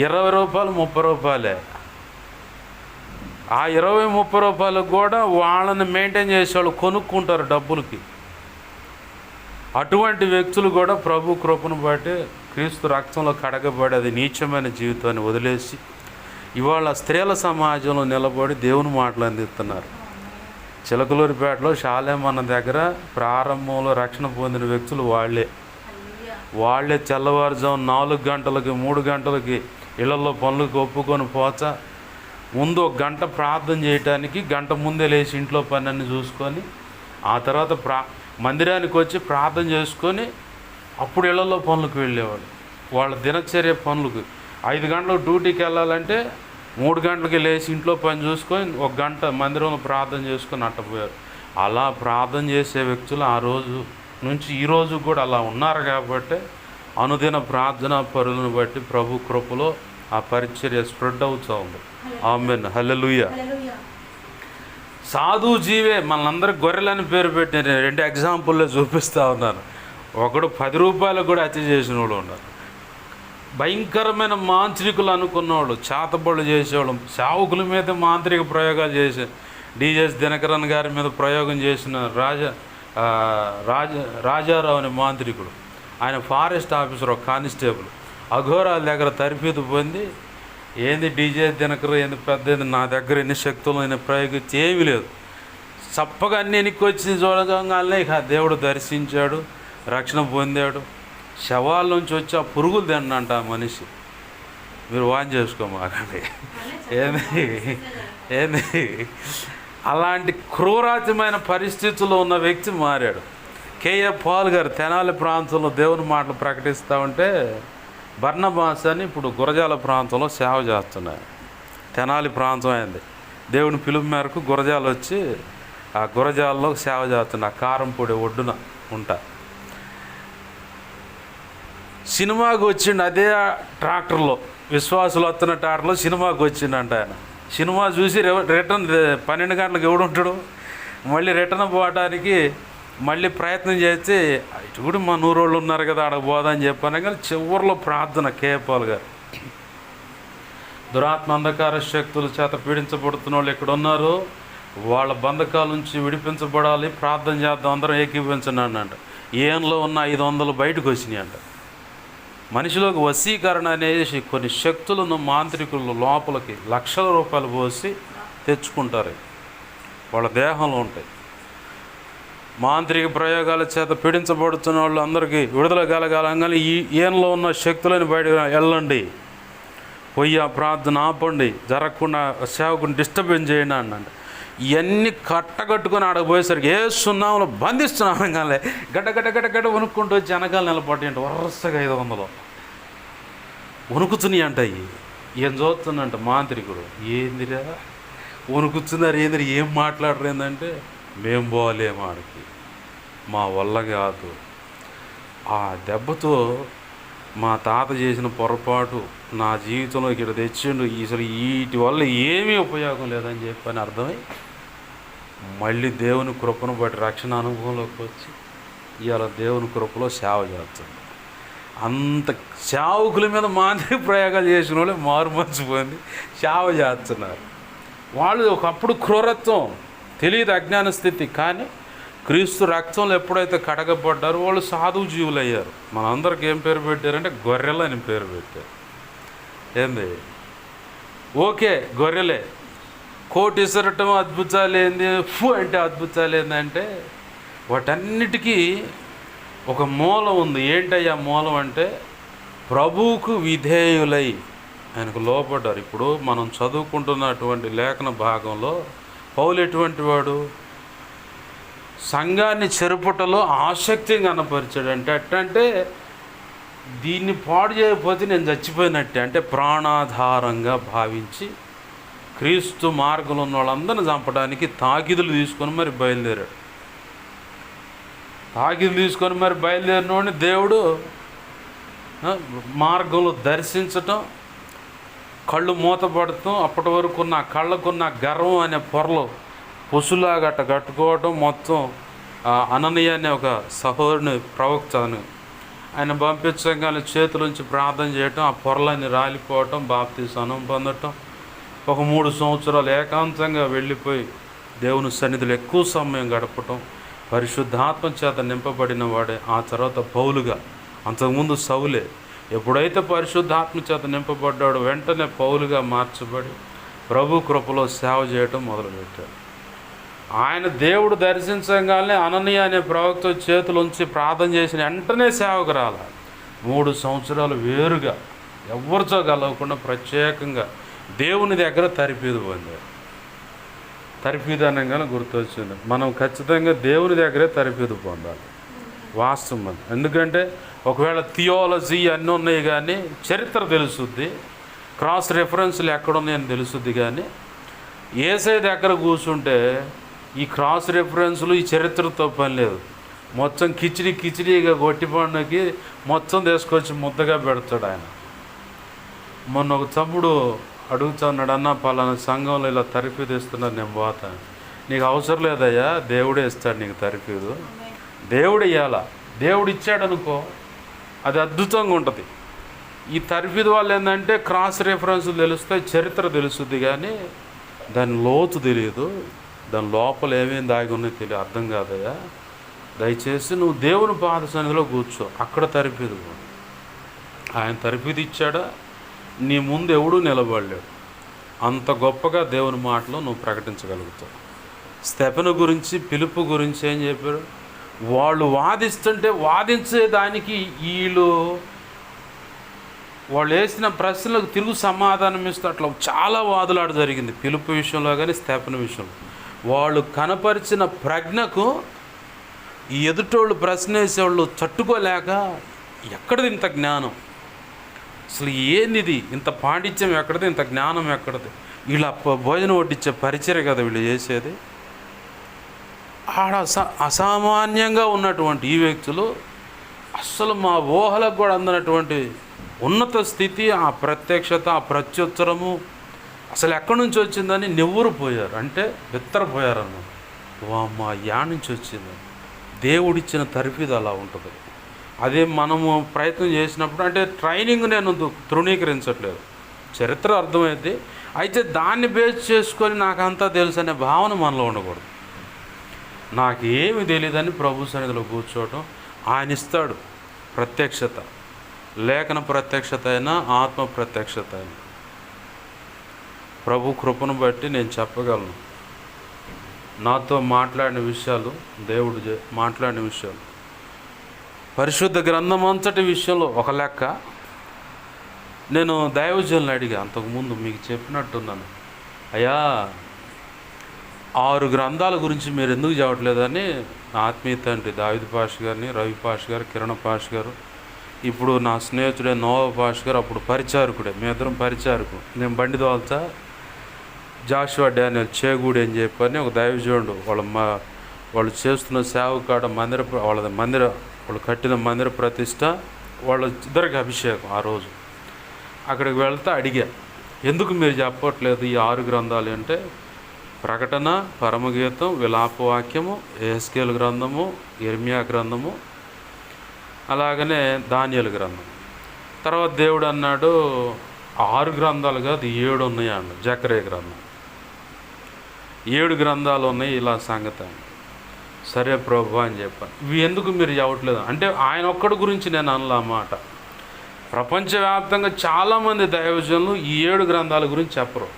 20 రూపాయలు 30 రూపాయలే. ఆ 20, 30 రూపాయలకు కూడా వాళ్ళని మెయింటైన్ చేసేవాళ్ళు కొనుక్కుంటారు డబ్బులకి. అటువంటి వ్యక్తులు కూడా ప్రభు కృపను బట్టి క్రీస్తు రక్తంలో కడగబడి అది నీచమైన జీవితాన్ని వదిలేసి ఇవాళ స్త్రీల సమాజంలో నిలబడి దేవుని మాటలు అందిస్తున్నారు. చిలకలూరిపేటలో షాలేమన్న దగ్గర ప్రారంభంలో రక్షణ పొందిన వ్యక్తులు వాళ్ళే తెల్లవారుజాము 4 గంటలకి 3 గంటలకి ఇళ్లలో పనులకు ఒప్పుకొని పోతా ముందు 1 గంట ప్రార్థన చేయటానికి గంట ముందే లేచి ఇంట్లో పని చూసుకొని ఆ తర్వాత మందిరానికి వచ్చి ప్రార్థన చేసుకొని అప్పుడు ఇళ్లలో పనులకు వెళ్ళేవాళ్ళు. వాళ్ళ దినచర్య పనులకు 5 గంటలకు డ్యూటీకి వెళ్ళాలంటే 3 గంటలకి లేచి ఇంట్లో పని చూసుకొని 1 గంట మందిరంలో ప్రార్థన చేసుకొని అట్టపోయారు. అలా ప్రార్థన చేసే వ్యక్తులు ఆ రోజు నుంచి ఈ రోజు కూడా అలా ఉన్నారు. కాబట్టి అనుదిన ప్రార్థన పరులను బట్టి ప్రభు కృపలో ఆ పరిచర్య స్ప్రెడ్ అవుతూ ఉంది. ఆమేన్, హల్లెలూయా. సాధు జీవే మనందరికి గొర్రెలని పేరు పెట్టి 2 ఎగ్జాంపుల్లో చూపిస్తూ ఉన్నాను. ఒకడు 10 రూపాయలకు కూడా హత్య చేసిన వాళ్ళు ఉన్నారు. భయంకరమైన మాంత్రికులు అనుకున్నవాళ్ళు, చేతబడులు చేసేవాళ్ళు, సేవకుల మీద మాంత్రిక ప్రయోగాలు చేసే డిఎస్ దినకరన్ గారి మీద ప్రయోగం చేసిన రాజారావు అనే మాంత్రికుడు. ఆయన ఫారెస్ట్ ఆఫీసర్, ఒక కానిస్టేబుల్. అఘోరాల దగ్గర తరఫీదు పొంది ఏంది డీజే దినకరు ఏంది పెద్ద నా దగ్గర ఎన్ని శక్తులు ఆయన ప్రయోగించి ఏమీ లేదు, చప్పగా అన్ని ఎన్నికి వచ్చి చూడగానే ఇక దేవుడు దర్శించాడు, రక్షణ పొందాడు. శవాల నుంచి వచ్చి ఆ పురుగులు తిన్నంట ఆ మనిషి. మీరు వాన్ చేసుకోమాకండి. ఏంది అలాంటి క్రూరాతమైన పరిస్థితుల్లో ఉన్న వ్యక్తి మారాడు. కేఏ పాల్ గారు తెనాలి ప్రాంతంలో దేవుని మాటలు ప్రకటిస్తూ ఉంటే బర్నబాస్ అని ఇప్పుడు గురజాల ప్రాంతంలో సేవ చేస్తున్నాయి. తెనాలి ప్రాంతం అయింది. దేవుని పిలుపు మేరకు గురజాల వచ్చి ఆ గురజాలలో సేవ చేస్తున్నా. కారంపొడి ఒడ్డున ఉంటా. సినిమాకి వచ్చిండు అదే ట్రాక్టర్లో, విశ్వాసులు వస్తున్న ట్రాక్టర్లో సినిమాకి వచ్చిండంట ఆయన. సినిమా చూసి రిటర్న్ 12 గంటలకు ఎవడుంటాడు, మళ్ళీ రిటర్న్ పోవడానికి మళ్ళీ ప్రయత్నం చేస్తే ఇటు కూడా మా నూరోళ్ళు ఉన్నారు కదా ఆడ పోదని చెప్పాను. కానీ చివరిలో ప్రార్థన కేపాల్ గారు, దురాత్మ అంధకార శక్తుల చేత పీడించబడుతున్న వాళ్ళు ఎక్కడ ఉన్నారో వాళ్ళ బంధకాల నుంచి విడిపించబడాలి, ప్రార్థన చేద్దాం అందరం ఏకీభవించండి అంట. ఏన్లో ఉన్న 500 బయటకు వచ్చినాయి అంట. మనిషిలోకి వశీకరణ అనేసి కొన్ని శక్తులను మాంత్రికులు లోపలికి లక్షల రూపాయలు పోసి తెచ్చుకుంటారు. వాళ్ళ దేహంలో ఉంటాయి. మాంత్రిక ప్రయోగాల చేత పీడించబడుతున్న వాళ్ళు అందరికీ విడుదల కలగాలని ఈ ఈయనలో ఉన్న శక్తులను బయట వెళ్ళండి, పోయి ఆ ప్రార్థన ఆపండి, జరగకుండా సేవకుని డిస్టర్బెన్స్ చేయండి అన్నాడు. ఇవన్నీ కట్టగట్టుకుని ఆడపోయేసరికి ఏ సున్నాములో బంధిస్తున్నాం. కానీ గడ్డ వణుక్కుంటూ వచ్చి వెనకాల నిలబడి అంటే వరుసగా 500 వణుకుతున్నాయి అంట. ఏం చూస్తుందంట మాంత్రికుడు. ఏందిరా వణుకుతున్నారు, ఏందిరా ఏం మాట్లాడరు ఏంటంటే మేము పోలేము ఆడికి, మా వల్ల కాదు. ఆ దెబ్బతో మా తాత చేసిన పొరపాటు నా జీవితంలో ఇక్కడ తెచ్చిండు, అసలు వీటి వల్ల ఏమీ ఉపయోగం లేదని చెప్పని అర్థమై మళ్ళీ దేవుని కృపను బట్టి రక్షణ అనుభవంలోకి వచ్చి ఇవాళ దేవుని కృపలో సేవ చేస్తుంది. అంత సేవకుల మీద మాదిరి ప్రయోగాలు చేసిన వాళ్ళే మారు మనసు పొంది సేవ చేస్తున్నారు. వాళ్ళు ఒకప్పుడు క్రూరత్వం తెలియదు, అజ్ఞాన స్థితి. కానీ క్రీస్తు రక్తంలో ఎప్పుడైతే కడగబడ్డారో వాళ్ళు సాధువు జీవులు అయ్యారు. మనందరికి ఏం పేరు పెట్టారంటే గొర్రెలు అని పేరు పెట్టారు. ఏంది? ఓకే, గొర్రెలే. కోటి ఇసరటం అద్భుతాలు ఏంది, అంటే అద్భుతాలు ఏంటంటే వాటన్నిటికీ ఒక మూలం ఉంది. ఏంటయ్యా మూలం అంటే ప్రభువుకు విధేయులై ఆయనకు లోపడ్డారు. ఇప్పుడు మనం చదువుకుంటున్నటువంటి లేఖన భాగంలో పౌలు ఎటువంటి వాడు? సంఘాన్ని చెరుపుటలో ఆసక్తిని కనపరిచాడు. అంటే ఎట్టంటే దీన్ని పాడు చేయకపోతే నేను చచ్చిపోయినట్టే, అంటే ప్రాణాధారంగా భావించి క్రీస్తు మార్గంలో ఉన్న వాళ్ళందరిని చంపడానికి తాకిదులు తీసుకొని మరి బయలుదేరాడు. తాకిదులు తీసుకొని మరి బయలుదేరినోడిని దేవుడు మార్గంలో దర్శించటం, కళ్ళు మూతపడటం, అప్పటి వరకు ఉన్న కళ్ళకున్న గర్వం అనే పొరలు పొసులాగా అట్ట కట్టుకోవటం, మొత్తం అననీయ అనే ఒక సహోదరుని ప్రవక్తను ఆయన పంపించగానే చేతులుంచి ప్రార్థన చేయటం, ఆ పొరలన్నీ రాలిపోవటం, బాప్తీసం పొందటం, ఒక 3 సంవత్సరాలు ఏకాంతంగా వెళ్ళిపోయి దేవుని సన్నిధిలో ఎక్కువ సమయం గడపటం, పరిశుద్ధాత్మ చేత నింపబడిన వాడే ఆ తర్వాత పౌలుగా. అంతకుముందు సౌలే. ఎప్పుడైతే పరిశుద్ధాత్మ చేత నింపబడ్డాడో వెంటనే పౌలుగా మార్చబడి ప్రభు కృపలో సేవ చేయటం మొదలుపెట్టాడు. ఆయన దేవుడు దర్శించగానే అననీయ అనే ప్రవక్త చేతులుంచి ప్రార్థన చేసిన వెంటనే సేవకు రాల. 3 సంవత్సరాలు వేరుగా ఎవరితో కలవకుండా ప్రత్యేకంగా దేవుని దగ్గర తరిపీదు పొందారు. తరిపీదు అనగానే గుర్తొచ్చింది. మనం ఖచ్చితంగా దేవుని దగ్గరే తరిపీదు పొందాలి, వాస్తవం. ఎందుకంటే ఒకవేళ థియాలజీ అన్నీ ఉన్నాయి కానీ చరిత్ర తెలుసుద్ది, క్రాస్ రెఫరెన్స్లు ఎక్కడున్నాయని తెలుసుద్ది. కానీ యేసయ్య దగ్గర కూర్చుంటే ఈ క్రాస్ రెఫరెన్స్లు ఈ చరిత్రతో పని లేదు. మొత్తం కిచిడిగా గొట్టిపండుకి మొత్తం తీసుకొచ్చి ముద్దగా పెడతాడు ఆయన. మొన్న ఒక తమ్ముడు అడుగుతున్నాడు, అన్న పలానా సంఘంలో ఇలా తరఫీదు ఇస్తున్నారు, నేను పోతాను. నీకు అవసరం లేదయ్యా, దేవుడే ఇస్తాడు నీకు తరఫీదు. దేవుడు ఇవ్వాలా, దేవుడు ఇచ్చాడు అనుకో, అది అద్భుతంగా ఉంటుంది. ఈ తరఫీదు వాళ్ళు ఏంటంటే క్రాస్ రెఫరెన్స్ తెలుస్తాయి, చరిత్ర తెలుస్తుంది, కానీ దాని లోతు తెలియదు, దాని లోపల ఏమేమి దాగి ఉన్నాయో తెలియదు, అర్థం కాదయ్యా. దయచేసి నువ్వు దేవుని పాద సన్నిధిలో కూర్చో, అక్కడ తరఫీదు. ఆయన తరఫీదు ఇచ్చాడా, నీ ముందు ఎవడూ నిలబడలేడు. అంత గొప్పగా దేవుని మాటలో నువ్వు ప్రకటించగలుగుతావు. స్తెఫను గురించి, పిలుపు గురించి ఏం చెప్పారు? వాళ్ళు వాదిస్తుంటే వాదించేదానికి వాళ్ళు వేసిన ప్రశ్నలకు తిరుగు సమాధానం ఇస్తూ అట్లా చాలా వాదులాట జరిగింది. పిలుపు విషయంలో కానీ స్తెఫను విషయంలో వాళ్ళు కనపరిచిన ప్రజ్ఞకు ఈ ఎదుటోళ్ళు ప్రశ్న వేసేవాళ్ళు తట్టుకోలేక, ఎక్కడిది ఇంత జ్ఞానం, అసలు ఏంది ఇంత పాండిత్యం ఎక్కడిది, ఇంత జ్ఞానం ఎక్కడిది, వీళ్ళ భోజనం వడ్డించే పరిచయం కదా వీళ్ళు చేసేది. ఆడ అసామాన్యంగా ఉన్నటువంటి ఈ వ్యక్తులు అస్సలు మా ఊహలకు కూడా అందనటువంటి ఉన్నత స్థితి, ఆ ప్రత్యక్షత, ఆ ప్రత్యుత్తరము అసలు ఎక్కడి నుంచి వచ్చిందని నివ్వురుపోయారు. అంటే బిత్తరపోయారన్న, మా యా నుంచి వచ్చింది. దేవుడిచ్చిన తరఫీదు అలా ఉంటుంది. అదే మనము ప్రయత్నం చేసినప్పుడు, అంటే ట్రైనింగ్ నేను తృణీకరించట్లేదు, చరిత్ర అర్థమైంది. అయితే దాన్ని బేస్ చేసుకొని నాకంతా తెలుసు అనే భావన మనలో ఉండకూడదు. నాకు ఏమి తెలియదని ప్రభు సన్నిధిలో కూర్చోవటం, ఆయన ఇస్తాడు ప్రత్యక్షత, లేఖన ప్రత్యక్షత అయినా ఆత్మ ప్రత్యక్షత అయినా. ప్రభు కృపను బట్టి నేను చెప్పగలను, నాతో మాట్లాడిన విషయాలు, దేవుడు మాట్లాడిన విషయాలు, పరిశుద్ధ గ్రంథం అంతటి విషయంలో ఒక లెక్క. నేను దైవజనులను అడిగా, అంతకుముందు మీకు చెప్పినట్టున్నాను, అయ్యా 6 గ్రంథాల గురించి మీరు ఎందుకు చెప్పట్లేదని నా ఆత్మీయ తండ్రి దావిద్ పాష్ గారిని, రవి పాష్ గారు, కిరణ్ పాష్ గారు, ఇప్పుడు నా స్నేహితుడే నోవా పాష్ గారు, అప్పుడు పరిచారకుడే, మేమిద్దరం పరిచారకు, నేను బండి దోల్తా, జాషువా డానియల్ చేగూడి అని చెప్పని ఒక దైవజనుడు, వాళ్ళు చేస్తున్న సేవ కాడ వాళ్ళు కట్టిన మందిర ప్రతిష్ట, వాళ్ళ ఇద్దరికి అభిషేకం. ఆ రోజు అక్కడికి వెళ్తే అడిగా, ఎందుకు మీరు చెప్పట్లేదు ఈ 6 గ్రంథాలు అంటే, ప్రకటన, పరమగీతం, విలాపవాక్యము, యెహెజ్కేలు గ్రంథము, యిర్మీయా గ్రంథము, అలాగనే దానియేలు గ్రంథం. తర్వాత దేవుడు అన్నాడు 6 గ్రంథాలు కాదు 7 ఉన్నాయి అన్న. జకరియా గ్రంథం 7 గ్రంథాలు ఉన్నాయి, ఇలా సంగతి అండి. సరే ప్రభు అని చెప్పాను. ఇవి ఎందుకు మీరు చెప్పట్లేదు అంటే ఆయన ఒక్కడి గురించి నేను అనలా మాట. ప్రపంచవ్యాప్తంగా చాలామంది దైవజనులు ఈ 7 గ్రంథాల గురించి చెప్పరు.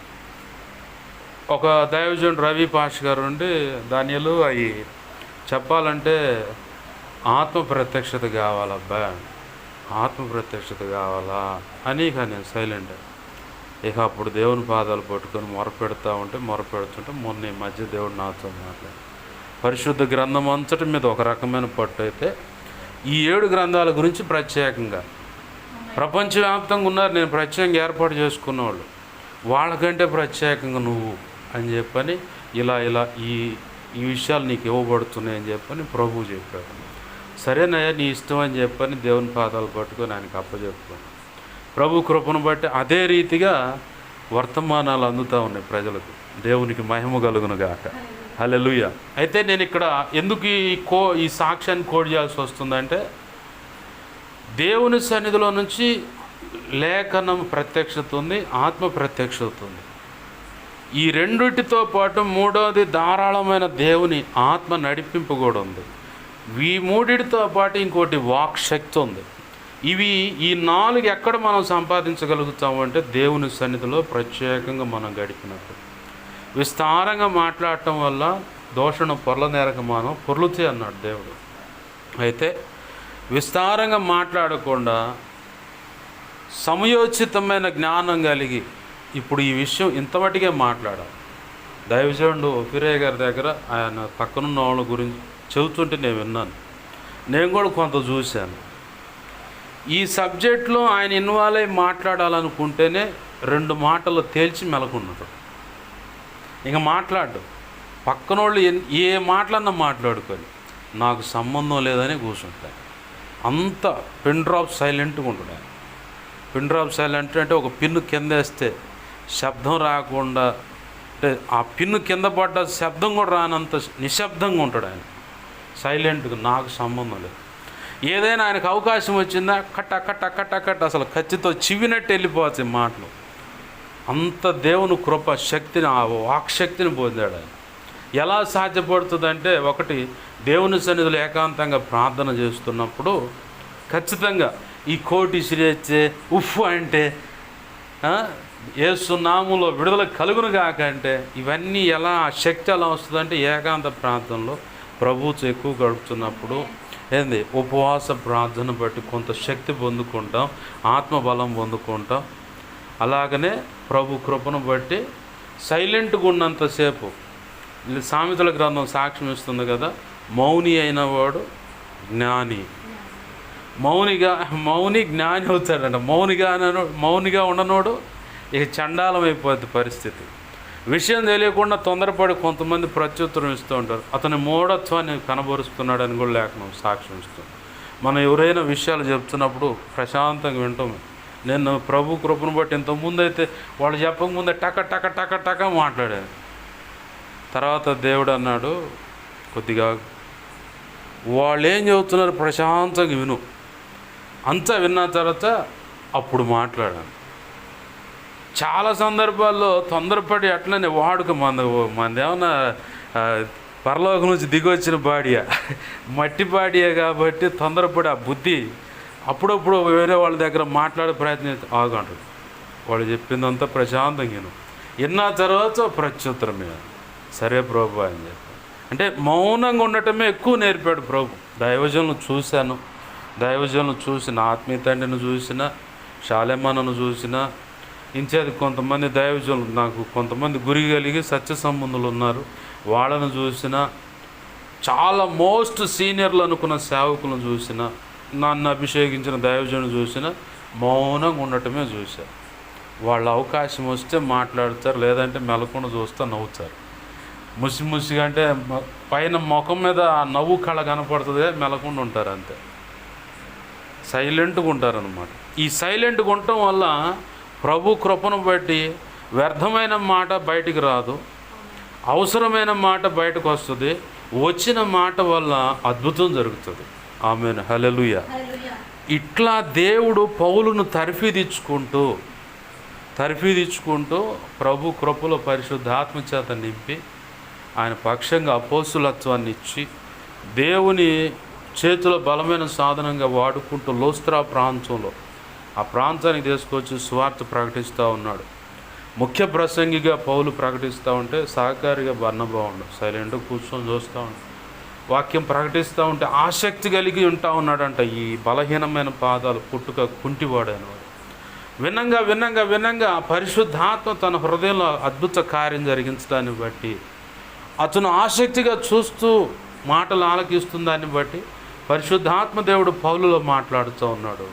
ఒక దైవజనుడు రవి పాష్ గారు ఉండి దానియేలు అవి చెప్పాలంటే ఆత్మ ప్రత్యక్షత కావాలబ్బా, ఆత్మ ప్రత్యక్షత కావాలా అని ఇక నేను సైలెంట్. ఇక అప్పుడు దేవుని పాదాలు పట్టుకొని మొరపెడుతుంటే మొన్న ఈ మధ్య దేవుడు నాతో మాట్లాడు. పరిశుద్ధ గ్రంథం అంతటి మీద ఒక రకమైన పట్టు అయితే ఈ 7 గ్రంథాల గురించి ప్రత్యేకంగా ప్రపంచవ్యాప్తంగా ఉన్నారు. నేను ప్రత్యేకంగా ఏర్పాటు చేసుకున్న వాళ్ళు, వాళ్ళకంటే ప్రత్యేకంగా నువ్వు అని చెప్పని ఇలా ఈ విషయాలు నీకు ఇవ్వబడుతున్నాయని చెప్పని ప్రభువు చెప్పాడు. సరేనయ్యా నీ ఇష్టం అని చెప్పని దేవుని పాదాలు పట్టుకొని ఆయనకు అప్పచెప్పుకోండి. ప్రభు కృపను బట్టి అదే రీతిగా వర్తమానాలు అందుతూ ఉన్నాయి ప్రజలకు. దేవునికి మహిమ కలుగును గాక. హల్లెలూయా. అయితే నేను ఇక్కడ ఎందుకు ఈ సాక్ష్యాన్ని కోడ్ చేయాల్సి వస్తుందంటే దేవుని సన్నిధిలో నుంచి లేఖనం ప్రత్యక్షత ఉంది, ఆత్మ ప్రత్యక్షత ఉంది. ఈ రెండిటితో పాటు మూడవది ధారాళమైన దేవుని ఆత్మ నడిపింపు కూడా ఉంది. ఈ మూడిటితో పాటు ఇంకోటి వాక్ శక్తి ఉంది. ఈ 4 ఎక్కడ మనం సంపాదించగలుగుతామంటే దేవుని సన్నిధిలో ప్రత్యేకంగా మనం గడిపినప్పుడు. విస్తారంగా మాట్లాడటం వల్ల దోషణ పొరల నేరక మనం పొర్లుతే అన్నాడు దేవుడు. అయితే విస్తారంగా మాట్లాడకుండా సమయోచితమైన జ్ఞానం కలిగి ఇప్పుడు ఈ విషయం ఇంతమటికే మాట్లాడాలి. దైవజనుడు ఫిరే గారి దగ్గర ఆయన పక్కనున్న వాళ్ళ గురించి చెబుతుంటే నేను విన్నాను, నేను కూడా కొంత చూశాను. ఈ సబ్జెక్ట్లో ఆయన ఇన్వాల్వ్ అయి మాట్లాడాలనుకుంటేనే 2 మాటలు తేల్చి మెలకున్నాడు. ఇంకా మాట్లాడు పక్కనోళ్ళు ఏ మాటలన్నా మాట్లాడుకొని నాకు సంబంధం లేదని కూర్చుంటాడు. అంత పిన్ డ్రాప్ సైలెంట్గా ఉంటాడు ఆయన. పిన్ డ్రాప్ సైలెంట్ అంటే ఒక పిన్ను కింద వేస్తే శబ్దం రాకుండా, అంటే ఆ పిన్ను కింద పడ్డ శబ్దం కూడా రానంత నిశ్శబ్దంగా ఉంటాడు ఆయన. సైలెంట్గా నాకు సంబంధం లేదు. ఏదైనా ఆయనకు అవకాశం వచ్చిందా కట్ట అసలు కత్తితో చివినట్టు వెళ్ళిపోవచ్చు మాటలు. అంత దేవుని కృప శక్తిని, ఆ వాక్శక్తిని పొందాడు ఆయన. ఎలా సాధ్యపడుతుందంటే ఒకటి దేవుని సన్నిధిలో ఏకాంతంగా ప్రార్థన చేస్తున్నప్పుడు ఖచ్చితంగా ఈ కోటి సిరేచ్చే ఉఫ్ అంటే యేసు నామములో విడుదల కలుగును గాక అంటే ఇవన్నీ ఎలా ఆ శక్తి ఎలా వస్తుందంటే ఏకాంత ప్రార్థనలో ప్రభువుతో ఎక్కువ గడుపుతున్నప్పుడు ఉపవాస ప్రార్థన బట్టి కొంత శక్తి పొందుకుంటాం, ఆత్మబలం పొందుకుంటాం. అలాగనే ప్రభు కృపను బట్టి సైలెంట్గా ఉన్నంతసేపు సామెతల గ్రంథం సాక్ష్యం ఇస్తుంది కదా, మౌని అయిన వాడు జ్ఞాని. మౌని జ్ఞాని అవుతాడంట. మౌనిగా ఉండనోడు ఇక చండాలం అయిపోద్ది పరిస్థితి. విషయం తెలియకుండా తొందరపడి కొంతమంది ప్రత్యుత్తరం ఇస్తూ ఉంటారు. అతని మూఢత్వాన్ని కనబరుస్తున్నాడని కూడా లేఖనం సాక్ష్యం ఇస్తుంది. మనం ఎవరైనా విషయాలు చెప్తున్నప్పుడు ప్రశాంతంగా వింటాం. నేను ప్రభు కృపను బట్టి ఇంతకుముందు అయితే వాళ్ళు చెప్పకముందే టక మాట్లాడాను. తర్వాత దేవుడు అన్నాడు, కొద్దిగా వాళ్ళు ఏం చెబుతున్నారు ప్రశాంతంగా విను. అంతా విన్న తర్వాత అప్పుడు మాట్లాడాను. చాలా సందర్భాల్లో తొందరపడి అట్లనే వాడుక మనదేమన్నా పరలోకం నుంచి దిగొచ్చిన బాడియా, మట్టి బాడియా కాబట్టి తొందరపడి ఆ బుద్ధి అప్పుడప్పుడు వేరే వాళ్ళ దగ్గర మాట్లాడే ప్రయత్నం ఆగంటాడు. వాళ్ళు చెప్పిందంతా ప్రశాంతంగా విన్న తర్వాత ప్రత్యుత్తరమే సరే ప్రభు అని చెప్పి. అంటే మౌనంగా ఉండటమే ఎక్కువ నేర్పాడు ప్రభు. దైవజనులు చూశాను, దైవజనులు చూసిన ఆత్మీయ తండ్రిని చూసిన, షాలెమ్మను చూసిన, ఇంచేది కొంతమంది దైవజనులు నాకు కొంతమంది గురి కలిగి సత్య సంబంధులు ఉన్నారు, వాళ్ళను చూసిన, చాలా మోస్ట్ సీనియర్లు అనుకున్న సేవకులను చూసిన, నన్ను అభిషేకించిన దైవజనులు చూసిన, మౌనంగా ఉండటమే చూశారు. వాళ్ళ అవకాశం వస్తే మాట్లాడతారు, లేదంటే మెలకుండా చూస్తే నవ్వుతారు. ముసిముసిగా అంటే పైన ముఖం మీద ఆ నవ్వు కళ కనపడుతుంది, మెలకుండా ఉంటారు అంతే. సైలెంట్గా ఉంటారనమాట. ఈ సైలెంట్గా ఉండటం వల్ల ప్రభు కృపను బట్టి వ్యర్థమైన మాట బయటికి రాదు. అవసరమైన మాట బయటకు వస్తుంది, వచ్చిన మాట వల్ల అద్భుతం జరుగుతుంది. ఆమేన్, హల్లెలూయా. ఇట్లా దేవుడు పౌలును తర్ఫీదిచ్చుకుంటూ ప్రభు కృపలో పరిశుద్ధాత్మ చేత నింపి ఆయన పక్షంగా అపోస్తులత్వాన్ని ఇచ్చి దేవుని చేతిలో బలమైన సాధనంగా వాడుకుంటూ లోస్త్రా ప్రాంతంలో ఆ ప్రాంతానికి తీసుకొచ్చి సువార్త ప్రకటిస్తూ ఉన్నాడు. ముఖ్య ప్రసంగిగా పౌలు ప్రకటిస్తూ ఉంటే సహకారిగా బర్నబా ఉండు సైలెంట్గా కూర్చొని చూస్తూ ఉండు. వాక్యం ప్రకటిస్తూ ఉంటే ఆసక్తి కలిగి ఉంటా ఉన్నాడంట. ఈ బలహీనమైన పాదాలు పుట్టుక కుంటివాడైన వాడు విన్నంగా పరిశుద్ధాత్మ తన హృదయంలో అద్భుత కార్యం జరిగించడాన్ని బట్టి అతను ఆసక్తిగా చూస్తూ మాటలు ఆలకిస్తుందాన్ని బట్టి పరిశుద్ధాత్మ దేవుడు పౌలులో మాట్లాడుతూ ఉన్నాడు.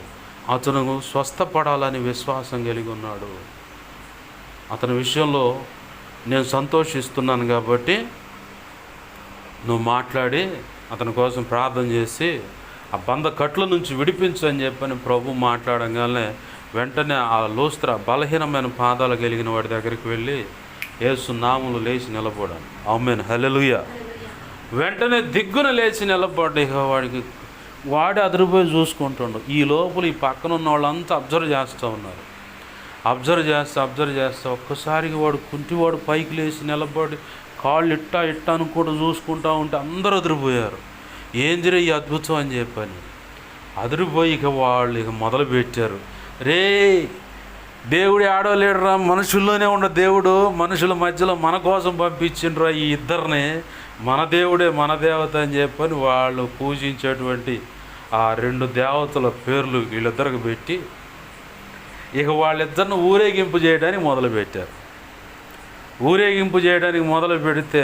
అతను స్వస్థపడాలని విశ్వాసం కలిగి ఉన్నాడు. అతని విషయంలో నేను సంతోషిస్తున్నాను కాబట్టి నువ్వు మాట్లాడి అతని కోసం ప్రార్థన చేసి ఆ బంధ కట్ల నుంచి విడిపించని చెప్పని ప్రభు మాట్లాడగానే వెంటనే ఆ లోస్త్ర బలహీనమైన పాదాలు కలిగిన వాడి దగ్గరికి వెళ్ళి యేసు నామములో లేచి నిలబడాను. ఆమేన్, హల్లెలూయా. వెంటనే దిగ్గున లేచి నిలబడ్డ. ఇక వాడు అదిరిపోయి చూసుకుంటుండు. ఈ లోపల ఈ పక్కన ఉన్న వాళ్ళంతా అబ్జర్వ్ చేస్తూ ఉన్నారు. అబ్జర్వ్ చేస్తా ఒక్కసారికి వాడు కుంటివాడు పైకి లేచి నిలబడి కాళ్ళు ఇట్టా అని కూడా చూసుకుంటూ ఉంటే అందరూ అదిరిపోయారు. ఏందిరే ఈ అద్భుతం అని చెప్పని అదిరిపోయి వాళ్ళు మొదలుపెట్టారు. రే దేవుడు ఆడలేడురా, మనుషుల్లోనే ఉన్న దేవుడు మనుషుల మధ్యలో మన కోసం పంపించిండ్రా ఈ ఇద్దరిని, మన దేవుడే మన దేవత అని చెప్పని వాళ్ళు పూజించేటువంటి ఆ 2 దేవతల పేర్లు వీళ్ళిద్దరికి పెట్టి ఇక వాళ్ళిద్దరిని ఊరేగింపు చేయడానికి మొదలు పెడితే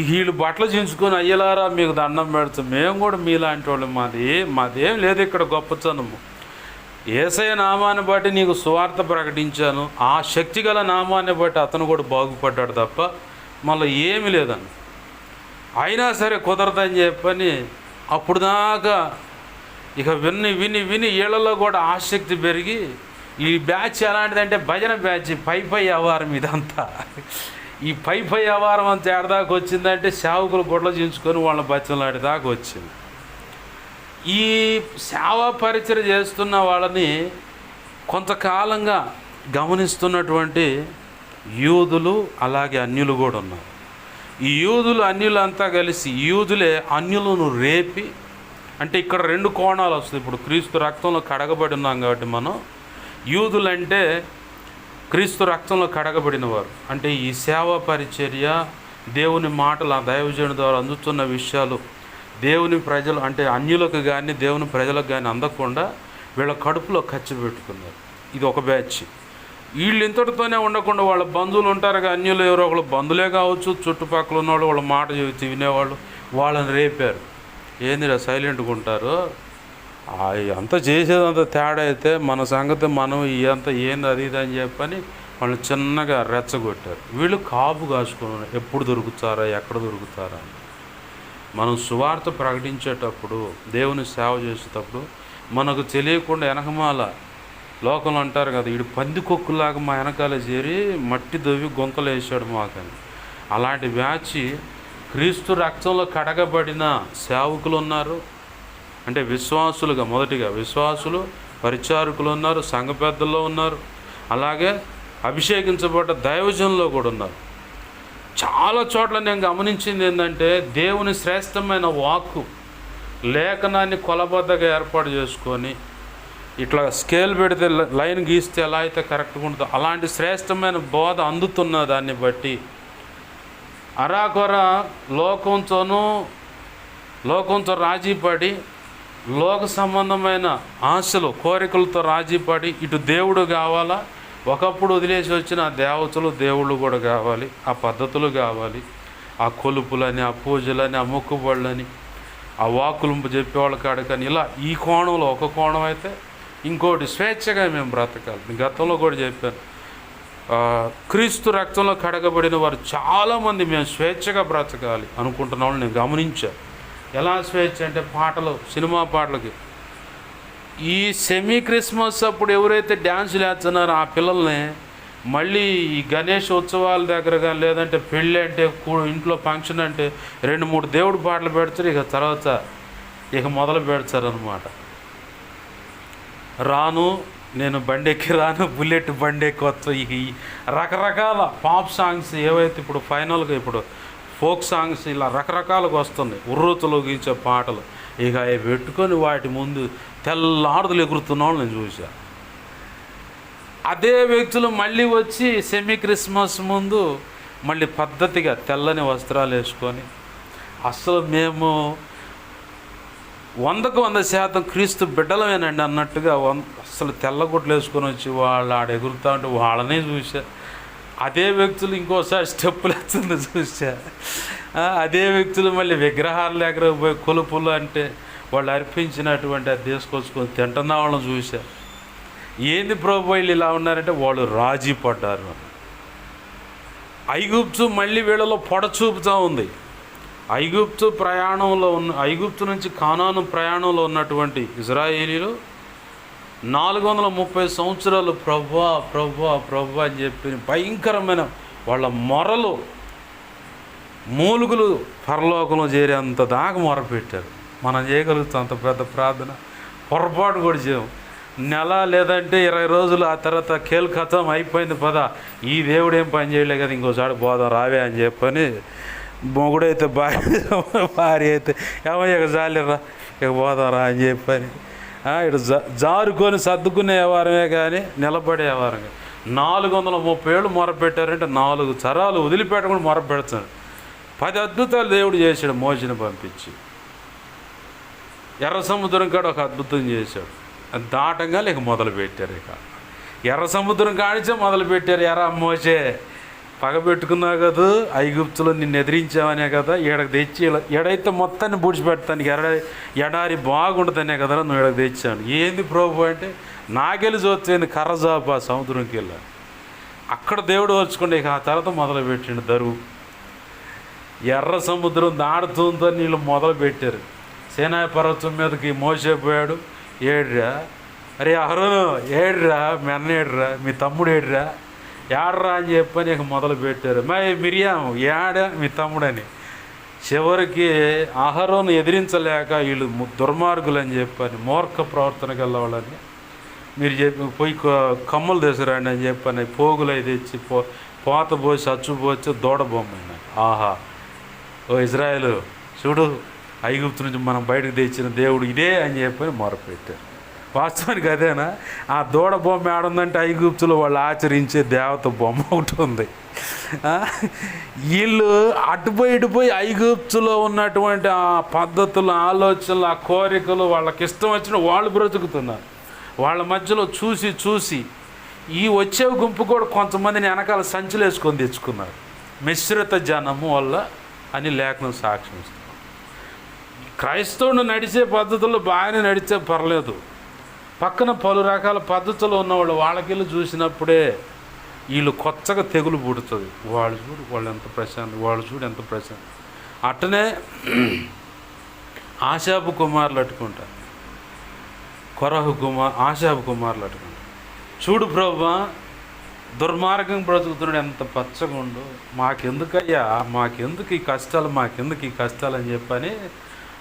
వీళ్ళు బట్టలు చించుకొని అయ్యలారా మీకు దండం పెడతాం, మేము కూడా మీలాంటి వాళ్ళు, మాదేం లేదు ఇక్కడ గొప్పతనము, యేసయ్య నామాన్ని బట్టి నీకు సువార్త ప్రకటించాను, ఆ శక్తి గల నామాన్ని బట్టి అతను కూడా బాగుపడ్డాడు తప్ప మళ్ళీ ఏమీ లేదని. అయినా సరే కుదరదని చెప్పని అప్పుడు దాకా ఇక విని వీళ్ళలో కూడా ఆసక్తి పెరిగి ఈ బ్యాచ్ ఎలాంటిదంటే భజన బ్యాచ్, పై వ్యవహారం ఇదంతా. ఈ పై వ్యవహారం అంత ఏడదాకా వచ్చిందంటే సేవకులు గొడవలు చించుకొని వాళ్ళ బచ్చలాడేదాకా వచ్చింది. ఈ సేవా పరిచయం చేస్తున్న వాళ్ళని కొంతకాలంగా గమనిస్తున్నటువంటి యూదులు అలాగే అన్యులు కూడా ఉన్నారు. ఈ యూదులు అన్యులు అంతా కలిసి యూదులే అన్యులను రేపి, అంటే ఇక్కడ 2 కోణాలు వస్తాయి. ఇప్పుడు క్రీస్తు రక్తంలో కడగబడి ఉన్నాం కాబట్టి మనం యూదులంటే క్రీస్తు రక్తంలో కడగబడిన వారు, అంటే ఈ సేవా పరిచర్య దేవుని మాటలు ఆ దైవజనుడి ద్వారా అందుతున్న విషయాలు దేవుని ప్రజలు అంటే అన్యులకు కానీ దేవుని ప్రజలకు కానీ అందకుండా వీళ్ళ కడుపులో ఖర్చు పెట్టుకున్నారు. ఇది ఒక బ్యాచ్. వీళ్ళు ఇంతటితోనే ఉండకుండా వాళ్ళ బంధువులు ఉంటారు, అన్యులు ఎవరో ఒకళ్ళు బంధువులే కావచ్చు, చుట్టుపక్కల ఉన్నవాళ్ళు వాళ్ళ మాట చెబితే వినేవాళ్ళు వాళ్ళని రేపారు. ఏందిరా సైలెంట్గా ఉంటారు, అంతా చేసేదంతా తేడా అయితే మన సంగతి మనం ఇదంతా ఏంది అది ఇది అని చెప్పని వాళ్ళు చిన్నగా రెచ్చగొట్టారు. వీళ్ళు కాపు కాసుకున్నారు, ఎప్పుడు దొరుకుతారా ఎక్కడ దొరుకుతారా అని. మనం సువార్త ప్రకటించేటప్పుడు దేవుని సేవ చేసేటప్పుడు మనకు తెలియకుండా వెనకమాల లోకంలో అంటారు కదా, వీడు పందికొక్కులాగా మా వెనకాల చేరి మట్టి దవ్వి గొంతలు వేసాడు మాకని. అలాంటి బ్యాచ్ క్రీస్తు రక్తంలో కడగబడిన సేవకులు ఉన్నారు, అంటే విశ్వాసులుగా మొదటిగా విశ్వాసులు, పరిచారకులు ఉన్నారు, సంఘ పెద్దల్లో ఉన్నారు, అలాగే అభిషేకించబడ్డ దైవజనుల్లో కూడా ఉన్నారు. చాలా చోట్ల నేను గమనించింది ఏంటంటే దేవుని శ్రేష్టమైన వాక్కు లేఖనాన్ని కొలబద్దగా ఏర్పాటు చేసుకొని ఇట్లా స్కేల్ పెడితే లైన్ గీస్తే ఎలా అయితే కరెక్ట్గా ఉంటుందో అలాంటి శ్రేష్టమైన బోధ అందుతున్న దాన్ని బట్టి అరాకొర లోకంతో రాజీపడి లోక సంబంధమైన ఆశలు కోరికలతో రాజీపడి ఇటు దేవుడు కావాలా, ఒకప్పుడు వదిలేసి వచ్చిన ఆ దేవతలు దేవుళ్ళు కూడా కావాలి, ఆ పద్ధతులు కావాలి, ఆ కొలుపులని ఆ పూజలని ఆ మొక్కుబళ్ళని ఆ వాకులు చెప్పేవాళ్ళ కాడకని ఇలా ఈ కోణంలో ఒక కోణం అయితే, ఇంకోటి స్వేచ్ఛగా మేము బ్రతకాలి. గతంలో కూడా చెప్పాను, క్రీస్తు రక్తంలో కడగబడిన వారు చాలామంది మేము స్వేచ్ఛగా బ్రతకాలి అనుకుంటున్న వాళ్ళు నేను గమనించాను. ఎలా స్వేచ్ఛ అంటే పాటలు, సినిమా పాటలకి ఈ సెమీ క్రిస్మస్ అప్పుడు ఎవరైతే డ్యాన్సులు వేస్తున్నారో ఆ పిల్లల్ని మళ్ళీ ఈ గణేష్ ఉత్సవాల దగ్గర కానీ లేదంటే పెళ్ళి అంటే ఇంట్లో ఫంక్షన్ అంటే 2-3 దేవుడి పాటలు పెడతారు. ఇక తర్వాత ఇక మొదలు పెడతారనమాట. రాను నేను బండెక్కి రాను, బుల్లెట్ బండెక్కి వచ్చు. ఇక ఈ రకరకాల పాప్ సాంగ్స్ ఏవైతే ఇప్పుడు ఫైనల్గా ఇప్పుడు ఫోక్ సాంగ్స్ ఇలా రకరకాలుగా వస్తున్నాయి, ఉర్రూతలోగించే పాటలు. ఇక అవి పెట్టుకొని వాటి ముందు తెల్లారుదలు ఎగురుతున్న వాళ్ళు నేను చూసా. అదే వ్యక్తులు మళ్ళీ వచ్చి సెమీ క్రిస్మస్ ముందు మళ్ళీ పద్ధతిగా తెల్లని వస్త్రాలు వేసుకొని అసలు మేము 100% క్రీస్తు బిడ్డలమేనండి అన్నట్టుగా అసలు తెల్లగుడ్లు వేసుకొని వచ్చి వాళ్ళు ఆడ ఎగురుతూ ఉంటే వాళ్ళనే చూసా. అదే వ్యక్తులు ఇంకోసారి స్టెప్పులు వేస్తుంది చూసా. అదే వ్యక్తులు మళ్ళీ విగ్రహాల దగ్గర పోయి కొలుపులు అంటే వాళ్ళు అర్పించినటువంటి అది తీసుకొచ్చుకొని తింటున్న వాళ్ళని చూసా. ఏంది ప్రభు వీళ్ళు ఇలా ఉన్నారంటే వాళ్ళు రాజీ పడ్డారు. ఐగుప్తు మళ్ళీ వీళ్ళలో పొడ చూపుతూ ఉంది. ఐగుప్తు నుంచి కానాను ప్రయాణంలో ఉన్నటువంటి ఇజ్రాయేలీలు 430 సంవత్సరాలు ప్రభువా ప్రభువా ప్రభువా అని చెప్పి భయంకరమైన వాళ్ళ మొరలు మూలుగులు పరలోకంలో చేరేంత దాకా మొరపెట్టారు. మనం చేయగలుగుతాం అంత పెద్ద ప్రార్థన? పొరపాటు కూడా చేయం. నెల లేదంటే 20 రోజులు ఆ తర్వాత కేల్కతం అయిపోయింది, పద ఈ దేవుడు ఏం పని చేయలే కదా ఇంకోసారి పోదాం రావే అని చెప్పని మొగుడైతే భార్య అయితే ఏమయ్య జాలిరా ఇక పోదాంరా అని చెప్పని ఇటు జారుకొని సర్దుకునే వ్యవహారమే కానీ నిలబడే వ్యవహారం. 430 ఏళ్ళు మొరపెట్టారంటే 4 తరాలు వదిలిపెట్టకుండా మొరపెడతాడు. 10 అద్భుతాలు దేవుడు చేశాడు మోషేని పంపించి. ఎర్ర సముద్రం కాడ ఒక అద్భుతం చేశాడు. అది దాటంగా లేక మొదలుపెట్టారు. ఇక ఎర్ర సముద్రం కాడిచే మొదలుపెట్టారు. ఎర్ర మోషే పగబెట్టుకున్నావు కదా, ఐగుప్తులో నిన్ను ఎదిరించావనే కదా ఈడకు తెచ్చి ఎడైతే మొత్తాన్ని పూడ్చిపెడతానికి ఎడారి బాగుంటుందనే కదా నువ్వు ఈడకు తెచ్చాను. ఏంది ప్రభు అంటే నాకెళ్ళి చూస్తుంది కర్రజాప సముద్రంకి వెళ్ళా. అక్కడ దేవుడు వచ్చుకుంటే ఇక ఆ తర్వాత మొదలుపెట్టిండు దరువు. ఎర్ర సముద్రం దాడుతుందో నీళ్ళు మొదలుపెట్టారు. సేనాయి పర్వతం మీదకి మోసే పోయాడు. ఏడ్రా అరే అహరోను, ఏడ్రా మీ అన్న ఏడ్రా, మీ తమ్ముడు ఏడ్రా, ఏడ్రా అని చెప్పని ఇక మొదలు పెట్టారు. మిరియాం ఏడ మీ తమ్ముడని. చివరికి అహరోను ఎదిరించలేక వీళ్ళు దుర్మార్గులు అని చెప్పని మూర్ఖ ప్రవర్తనకి వెళ్ళవాళ్ళని మీరు చెప్పి పోయి కమ్మలు తీసుకురండి అని చెప్పని పోగులు అవి తెచ్చి పోత పోసి అచ్చు పోసి దూడ బొమ్మ. ఆహా ఓ ఇజ్రాయేలు చూడు, ఐగుప్తు నుంచి మనం బయటకు తెచ్చిన దేవుడు ఇదే అని చెప్పని మొరపెట్టారు. వాస్తవానికి అదేనా? ఆ దూడ బొమ్మ ఏడుందంటే ఐగుప్తులో వాళ్ళు ఆచరించే దేవత బొమ్మ ఒకటి ఉంది. వీళ్ళు అటుపోయి ఐగుప్తులో ఉన్నటువంటి ఆ పద్ధతులు, ఆలోచనలు, ఆ కోరికలు వాళ్ళకి ఇష్టం వచ్చిన వాళ్ళు బ్రతుకుతున్నారు. వాళ్ళ మధ్యలో చూసి ఈ వచ్చే గుంపు కూడా కొంతమందిని వెనకాల సంచులు వేసుకొని తెచ్చుకున్నారు. మిశ్రిత జనము వల్ల అని లేఖనం సాక్ష్యం ఇస్తుంది. క్రైస్తవుడు నడిచే పద్ధతుల్లో బాగానే నడిచే పర్లేదు, పక్కన పలు రకాల పద్ధతులు ఉన్నవాళ్ళు వాళ్ళకెళ్ళి చూసినప్పుడే వీళ్ళు కొత్తగా తెగులు పుడుతుంది. వాళ్ళు చూడు వాళ్ళు ఎంత ప్రశాంతం, వాళ్ళు చూడు ఎంత ప్రశాంతం. అట్టనే ఆశాపు కుమారులు అట్టుకుంటారు, ఆశాపు కుమారులు అట్టుకుంటారు. చూడు ప్రభువా దుర్మార్గం బ్రతుకుతున్నాడు, ఎంత పచ్చగా ఉండు, మాకెందుకయ్యా, మాకెందుకు ఈ కష్టాలు అని చెప్పని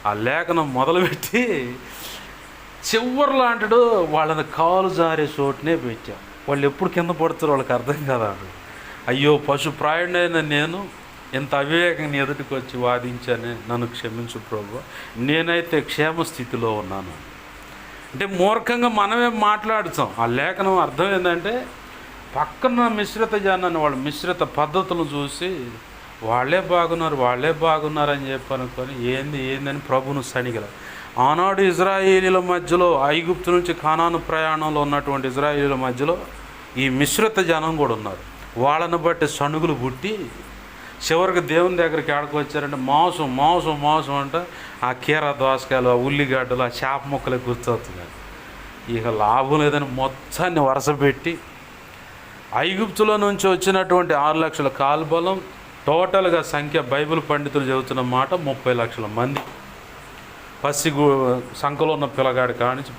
ఆ లేఖనం మొదలుపెట్టి చివరిలో అంటాడు వాళ్ళని కాలు జారే చోటునే పెట్టాం. వాళ్ళు ఎప్పుడు కింద పడుతారో వాళ్ళకి అర్థం కాదు. అయ్యో పశుప్రాయుడైన నేను ఎంత అవివేకంగా ఎదుటికి వచ్చి వాదించానే, నన్ను క్షమించు ప్రభు, నేనైతే క్షేమ స్థితిలో ఉన్నాను అంటే మూర్ఖంగా మనమే మాట్లాడుతాం. ఆ లేఖనం అర్థం ఏంటంటే పక్కన మిశ్రిత జనాన్ని వాళ్ళ మిశ్రిత పద్ధతులను చూసి వాళ్ళే బాగున్నారు అని చెప్పి అనుకొని ఏందని ప్రభును సణిగల. ఆనాడు ఇజ్రాయేలీల మధ్యలో ఐగుప్తు నుంచి కానాను ప్రయాణంలో ఉన్నటువంటి ఇజ్రాయేలీల మధ్యలో ఈ మిశ్రిత జనం కూడా ఉన్నారు. వాళ్ళని బట్టి సణుగులు పుట్టి చివరికి దేవుని దగ్గరికి ఆడకు వచ్చారంటే మాంసం అంటే ఆ కీర దోసకాయలు, ఆ ఉల్లిగడ్డలు, ఆ చేప ముక్కలే గుర్తవుతున్నాయి. ఇక లాభం లేదని మొత్తాన్ని వరుసపెట్టి ఐగుప్తులో నుంచి వచ్చినటువంటి 6 లక్షల కాల్బలం టోటల్గా సంఖ్య బైబిల్ పండితులు చెబుతున్న మాట 30 లక్షల మంది. సంఖలో ఉన్న పిల్లగాడి కానించి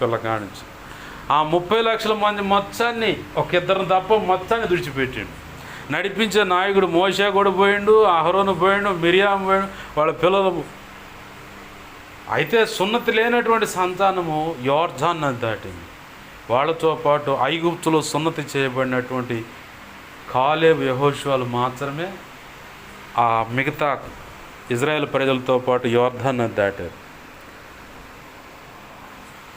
ఆ 30 లక్షల మంది మొత్తాన్ని ఒక ఇద్దరిని తప్ప మొత్తాన్ని తుడిచిపెట్టిండు. నడిపించే నాయకుడు మోషే కూడా పోయిండు, అహరోను పోయిండు, మిరియాము పోయిండు, వాళ్ళ పిల్లలు. అయితే సున్నతి లేనటువంటి సంతానము యోర్దాను నది దాటింది. వాళ్ళతో పాటు ఐగుప్తులో సున్నతి చేయబడినటువంటి కాలేబు, యెహోషువలు మాత్రమే ఆ మిగతా ఇజ్రాయెల్ ప్రజలతో పాటు యోర్దాను నది దాటారు.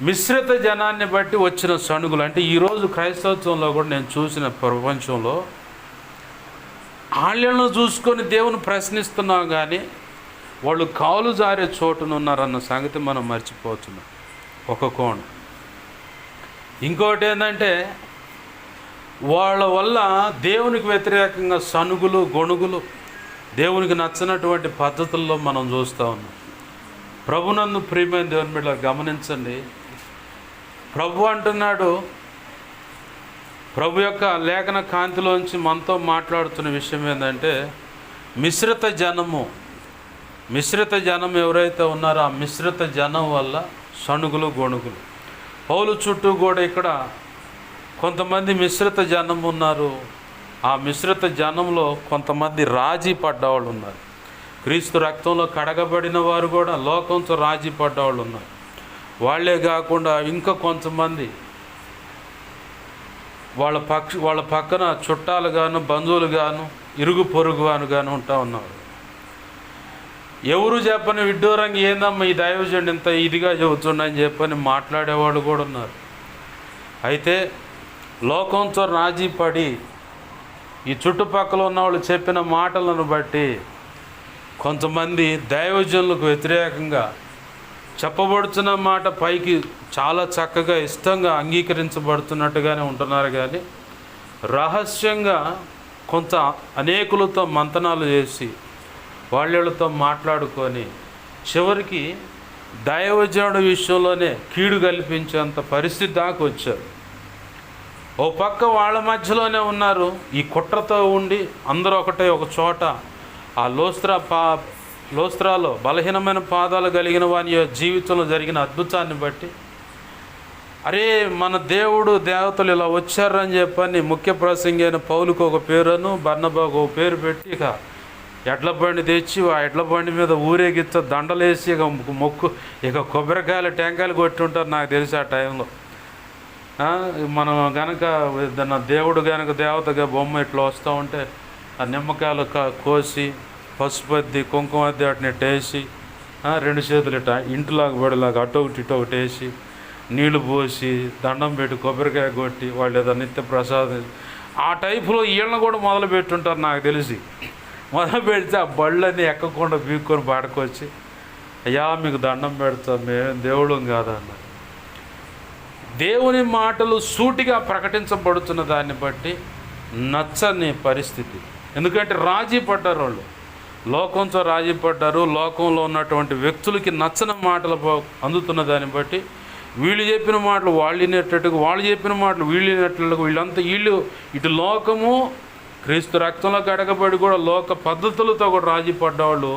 మిశ్రిత జనాన్ని బట్టి వచ్చిన సణుగులు అంటే ఈరోజు క్రైస్తవత్వంలో కూడా నేను చూసిన ప్రపంచంలో ఆళ్ళను చూసుకొని దేవుని ప్రశ్నిస్తున్నాం, కానీ వాళ్ళు కాలు జారే చోటునున్నారన్న సంగతి మనం మర్చిపోతున్నాం. ఒక కోణం. ఇంకోటి ఏంటంటే వాళ్ళ వల్ల దేవునికి వ్యతిరేకంగా సణుగులు, గొణుగులు, దేవునికి నచ్చినటువంటి పద్ధతుల్లో మనం చూస్తూ ఉన్నాం. ప్రభునందు ప్రియమైన దేవుని బిడ్డలు గమనించండి. ప్రభు అంటున్నాడు, ప్రభు యొక్క లేఖన కాంతిలోంచి మనతో మాట్లాడుతున్న విషయం ఏంటంటే మిశ్రిత జనం ఎవరైతే ఉన్నారో ఆ మిశ్రిత జనం వల్ల సణుగులు, గొణుగులు. పౌలు చుట్టూ కూడా ఇక్కడ కొంతమంది మిశ్రిత జనం ఉన్నారు. ఆ మిశ్రిత జనంలో కొంతమంది రాజీ పడ్డవాళ్ళు ఉన్నారు. క్రీస్తు రక్తంలో కడగబడిన వారు కూడా లోకంతో రాజీ పడ్డవాళ్ళు ఉన్నారు. వాళ్ళే కాకుండా ఇంకా కొంతమంది వాళ్ళ పక్కన చుట్టాలు గాను, బంధువులు గాను, ఇరుగు పొరుగు గాను ఉంటా ఉన్నారు. ఎవరు చెప్పని విడ్డూరంగా ఏందమ్మా ఈ దైవజనుడు ఇంత ఇదిగా చెబుతుండని చెప్పని మాట్లాడేవాళ్ళు కూడా ఉన్నారు. అయితే లోకంతో రాజీ పడి ఈ చుట్టుపక్కల ఉన్నవాళ్ళు చెప్పిన మాటలను బట్టి కొంతమంది దైవజనులకు వ్యతిరేకంగా చెప్పబడుతున్న మాట పైకి చాలా చక్కగా ఇష్టంగా అంగీకరించబడుతున్నట్టుగానే ఉంటున్నారు, కానీ రహస్యంగా కొంత అనేకులతో మంతనాలు చేసి వాళ్ళతో మాట్లాడుకొని చివరికి దైవజనుడి విషయంలోనే కీడు కల్పించేంత పరిస్థితి దాకా వచ్చారు. ఓ పక్క వాళ్ళ మధ్యలోనే ఉన్నారు. ఈ కుట్రతో ఉండి అందరూ ఒకటే ఒక చోట ఆ లోస్త్రాలో బలహీనమైన పాదాలు కలిగిన వాని జీవితంలో జరిగిన అద్భుతాన్ని బట్టి అరే మన దేవుడు దేవతలు ఇలా వచ్చారని చెప్పని ముఖ్య ప్రసంగి అయిన పౌలుకు ఒక పేరును, బర్నబాకు ఒక పేరు పెట్టి ఇక ఎడ్ల బండి తెచ్చి ఆ ఎడ్ల బండి మీద ఊరేగిచ్చ దండలేసి ఇక కొబ్బరికాయలు, టెంకాయలు కొట్టి ఉంటారు నాకు తెలిసి ఆ టైంలో. మనం గనక దేవుడు గనక దేవతగా బొమ్మ ఇట్లా వస్తూ ఉంటే ఆ నిమ్మకాయలు కోసి పసుపద్ది, కుంకుమద్ది వాటిని వేసి 2 చేతులు ఇట్లా ఇంటిలాగా పడేలాగా అటు ఒకటి వేసి నీళ్లు పోసి దండం పెట్టి కొబ్బరికాయ కొట్టి వాళ్ళు ఏదో నిత్య ప్రసాదం ఆ టైపులో వీళ్ళని కూడా మొదలు పెట్టుంటారు నాకు తెలిసి. మొదలు పెడితే ఆ బళ్ళని ఎక్కకుండా బీక్కొని పాడుకొచ్చి అయ్యా మీకు దండం పెడతాం, మేము దేవుళ్ళం కాదన్నారు. దేవుని మాటలు సూటిగా ప్రకటించబడుతున్న దాన్ని బట్టి నచ్చని పరిస్థితి. ఎందుకంటే రాజీ పడ్డారు వాళ్ళు, లోకంతో రాజీ పడ్డారు. లోకంలో ఉన్నటువంటి వ్యక్తులకి నచ్చని మాటలు అందుతున్న దాన్ని బట్టి వీళ్ళు చెప్పిన మాటలు వాళ్ళు వినేటట్టుగా, వాళ్ళు చెప్పిన మాటలు వీళ్ళు వినేటట్టుగా వీళ్ళు ఇటు లోకము క్రీస్తు రక్తంలో కడగబడి కూడా లోక పద్ధతులతో కూడా రాజీ పడ్డవాళ్ళు,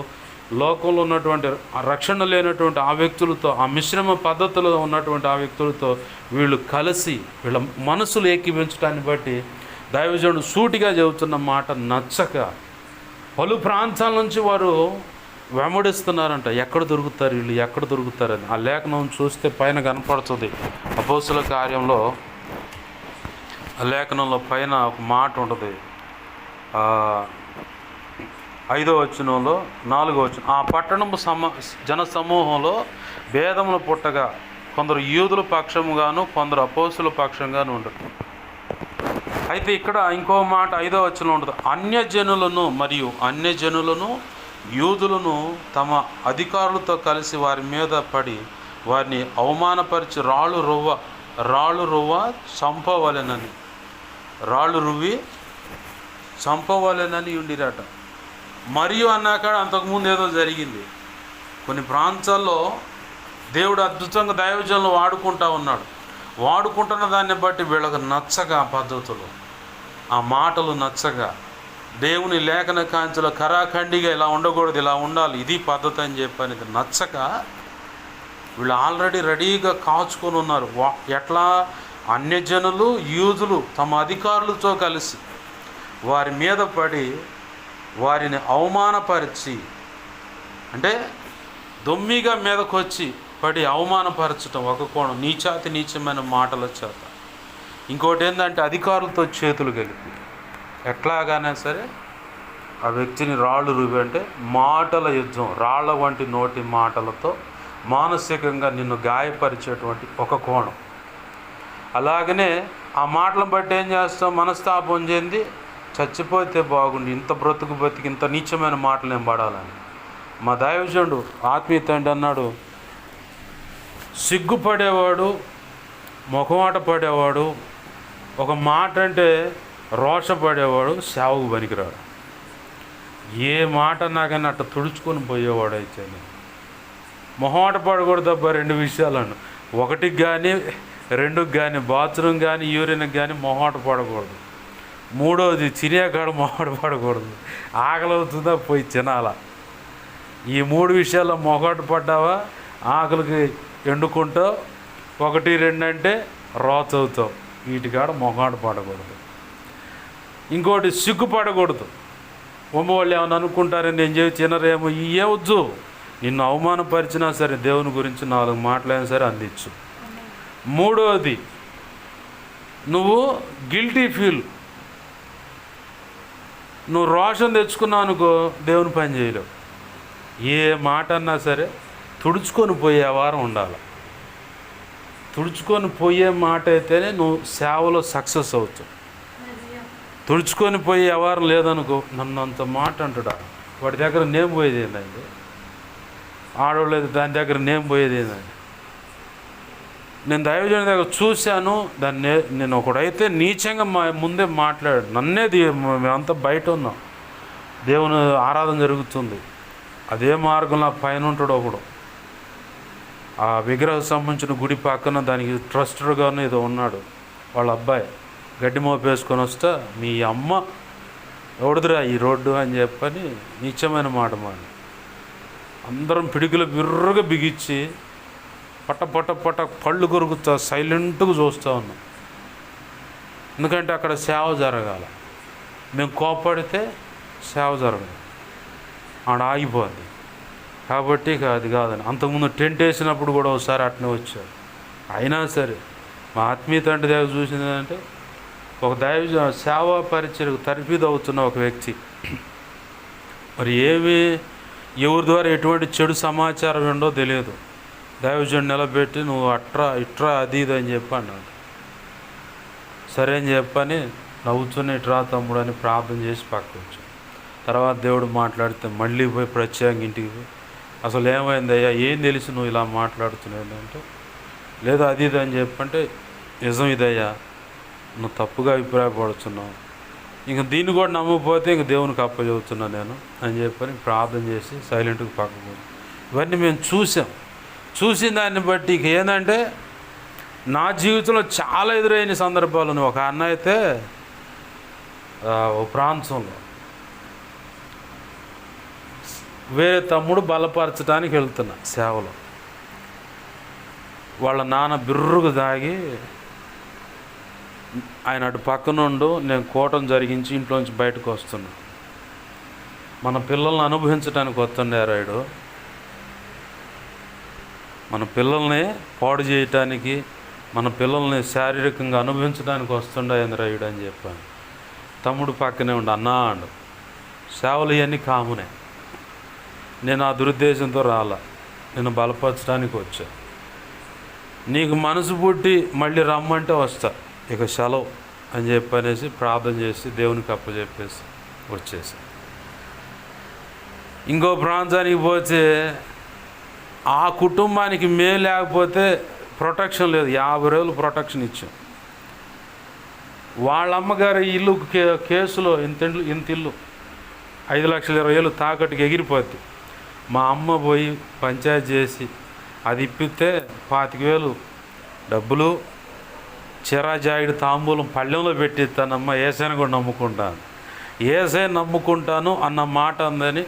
లోకంలో ఉన్నటువంటి రక్షణ లేనటువంటి ఆ వ్యక్తులతో, ఆ మిశ్రమ పద్ధతులు ఉన్నటువంటి ఆ వ్యక్తులతో వీళ్ళు కలిసి వీళ్ళ మనసులు ఏకీవించడాన్ని బట్టి దైవజనుడు సూటిగా చెబుతున్న మాట నచ్చక పలు ప్రాంతాల నుంచి వారు వెంబడిస్తున్నారంట. ఎక్కడ దొరుకుతారు వీళ్ళు, ఎక్కడ దొరుకుతారని. ఆ లేఖనం చూస్తే పైన కనపడుతుంది. అపోస్తుల కార్యంలో ఆ లేఖనంలో పైన ఒక మాట ఉంటుంది. 5వ వచనంలో 4వ వచనం, ఆ పట్టణము జన సమూహంలో భేదములు పుట్టగా కొందరు యూదుల పక్షముగాను కొందరు అపోస్తుల పక్షంగాను ఉండరు. అయితే ఇక్కడ ఇంకో మాట 5వ వచనంలో ఉంటుంది. అన్యజనులను యూదులను తమ అధికారులతో కలిసి వారి మీద పడి వారిని అవమానపరిచి రాళ్ళు రువ్వి చంపవలెనని ఉండిరట. మరియు అన్నాక అంతకుముందు ఏదో జరిగింది. కొన్ని ప్రాంతాల్లో దేవుడు అద్భుతంగా దైవజనులు వాడుకుంటున్న దాన్ని బట్టి వీళ్ళకు నచ్చగా ఆ పద్ధతులు, ఆ మాటలు నచ్చగా, దేవుని లేఖన కాంతిలో కరాఖండిగా ఇలా ఉండకూడదు, ఇలా ఉండాలి, ఇది పద్ధతి అని చెప్పి నచ్చక వీళ్ళు ఆల్రెడీ రెడీగా కాచుకొని ఉన్నారు. ఎట్లా అన్యజనులు యూదులు తమ అధికారులతో కలిసి వారి మీద పడి వారిని అవమానపరిచి, అంటే దొమ్మిగా మీదకొచ్చి పడి అవమానపరచటం ఒక కోణం, నీచాతి నీచమైన మాటల చేత. ఇంకోటి ఏంటంటే అధికారులతో చేతులు కలిపి ఎట్లాగానే సరే ఆ వ్యక్తిని రాళ్ళు రువి, అంటే మాటల యుద్ధం, రాళ్ల వంటి నోటి మాటలతో మానసికంగా నిన్ను గాయపరిచేటువంటి ఒక కోణం. అలాగనే ఆ మాటలను బట్టి ఏం చేస్తాం, మనస్తాపం చెంది చచ్చిపోతే బాగుండి, ఇంత బ్రతుకు బతికి ఇంత నీచమైన మాటలు నేను పడాలని. మా దైవజనుడు ఆత్మీయ తండ్రి అన్నాడు, సిగ్గుపడేవాడు, మొఖమాట పడేవాడు, ఒక మాట అంటే రోషపడేవాడు సేవకు పనికిరాడు. ఏ మాట నాకైనా అట్లా తుడుచుకొని పోయేవాడు. అయితే మొహమాట పడకూడదు అబ్బా. 2 విషయాలను, 1కి కానీ 2కి కానీ, బాత్రూమ్ కానీ యూరిన్కి కానీ మొహమాట పడకూడదు. 3వది చిరియాకాడ మొహమాట పడకూడదు. ఆకలి అవుతుందా పోయి తినాలా. ఈ 3 విషయాల్లో మొహమాట పడ్డావా ఆకలికి ఎండుకుంటావు. 1, 2 అంటే రోచవుతావు. వీటికాడ మొహమాట పడకూడదు. ఇంకోటి సిగ్గుపడకూడదు. వాళ్ళు ఏమైనా అనుకుంటారని నేను చెప్పి తినరేమో, ఏవద్దు. నిన్ను అవమానపరిచినా సరే దేవుని గురించి 4 మాటలైనా సరే అందించు. 3వది నువ్వు గిల్టీ ఫీల్, నువ్వు రోషం తెచ్చుకున్నావు అనుకో దేవుని పని చేయలేవు. ఏ మాట అన్నా సరే తుడుచుకొని పోయే వారం ఉండాలి. తుడుచుకొని పోయే మాట అయితేనే నువ్వు సేవలో సక్సెస్ అవుతావు. తుడుచుకొని పోయే వారం లేదనుకో, నన్ను అంత మాట అంటుడా, వాడి దగ్గర నేను పోయేది ఏంటండి, ఆడవాళ్ళేది దాని దగ్గర నేను పోయేది ఏంటండి. నేను దైవజనుడి దగ్గర చూశాను దాన్ని. నేను ఒకడైతే నీచంగా ముందే మాట్లాడాడు, నన్నేది మేమంతా బయట ఉన్నాం, దేవుని ఆరాధన జరుగుతుంది, అదే మార్గంలో పైన ఉంటాడు ఒకడు, ఆ విగ్రహం సంబంధించిన గుడి పక్కన దానికి ట్రస్టర్గాను ఏదో ఉన్నాడు. వాళ్ళ అబ్బాయి గడ్డి మోపేసుకొని వస్తా, మీ అమ్మ ఎవడుదిరా ఈ రోడ్డు అని చెప్పని నీచమైన మాట మాడి అందరం పిడికిలో బిర్రగా బిగించి పట్ట పట్ట పట్ట పళ్ళు కొరుకుతా సైలెంట్గా చూస్తూ ఉన్నాం. ఎందుకంటే అక్కడ సేవ జరగాల. మేము కోపడితే సేవ జరగదు, ఆడ ఆగిపోద్ది. కాబట్టి అది కాదని అంతకుముందు టెంట్ వేసినప్పుడు కూడా ఒకసారి అట్నే వచ్చాడు. అయినా సరే మా ఆత్మీయ తండ్రి దగ్గర చూసింది ఏంటంటే, ఒక దైవ సేవా పరిచయకు తర్ఫీదు అవుతున్న ఒక వ్యక్తి మరి ఎవరి ద్వారా ఎటువంటి చెడు సమాచారం ఉండో తెలియదు. దైవజనుడు నిలబెట్టి నువ్వు అట్రా ఇట్రా అది ఇది అని చెప్పి అన్నాడు. సరే అని చెప్పని నవ్వుతూనే ఇట్రా తమ్ముడు అని ప్రార్థన చేసి పక్కకు వచ్చాడు. తర్వాత దేవుడు మాట్లాడితే మళ్ళీ పోయి ప్రత్యేకంగా ఇంటికి పోయి, అసలు ఏమైందయ్యా, ఏం తెలిసి నువ్వు ఇలా మాట్లాడుతున్నావు అంటే, లేదు అది ఇది అని చెప్పంటే, నిజం ఇదయ్యా, నువ్వు తప్పుగా అభిప్రాయపడుతున్నావు, ఇంక దీన్ని కూడా నమ్మకపోతే ఇంక దేవునికి అప్పచెబుతున్నా నేను అని చెప్పని ప్రార్థన చేసి సైలెంట్గా పక్కకు. ఇవన్నీ మేము చూసిన దాన్ని బట్టి ఇక ఏంటంటే నా జీవితంలో చాలా ఎదురైన సందర్భాలు ఉన్నాయి. ఒక అన్న అయితే ఒక ప్రాంతంలో వేరే తమ్ముడు బలపరచడానికి వెళ్తున్నా సేవలో, వాళ్ళ నాన్న బిర్రుగా దాగి ఆయన అటు పక్కనుండు, నేను కోటం జరిగించి ఇంట్లోంచి బయటకు వస్తున్నా. మన పిల్లల్ని అనుభవించడానికి వస్తుండే రాయుడు, మన పిల్లల్ని పాడు చేయటానికి, మన పిల్లల్ని శారీరకంగా అనుభవించడానికి వస్తుండే రాయుడు అని చెప్పాను. తమ్ముడు పక్కనే ఉండు, అన్నా అండు, సేవలు ఇవన్నీ కామునే, నేను ఆ దురుద్దేశంతో రాలా, నేను బలపరచడానికి వచ్చా, నీకు మనసు పుట్టి మళ్ళీ రమ్మంటే వస్తా, ఇక సెలవు అని చెప్పనేసి ప్రార్థన చేసి దేవునికి అప్పచెప్పేసి వచ్చేసి ఇంకో ప్రాంతానికి పోతే ఆ కుటుంబానికి మేలు లేకపోతే ప్రొటెక్షన్ లేదు. 50 రోజులు ప్రొటెక్షన్ ఇచ్చాం. వాళ్ళ అమ్మగారి ఇల్లు కేసులో ఇంత ఇల్లు 5,20,000 తాకట్టుకి ఎగిరిపోద్ది. మా అమ్మ పోయి పంచాయతీ చేసి అది ఇప్పితే 25,000 డబ్బులు, చిరాజాయిడు తాంబూలం పళ్ళెంలో పెట్టిస్తానమ్మా, ఏసైనా కూడా నమ్ముకుంటాను, ఏసైనా నమ్ముకుంటాను అన్న మాట అందని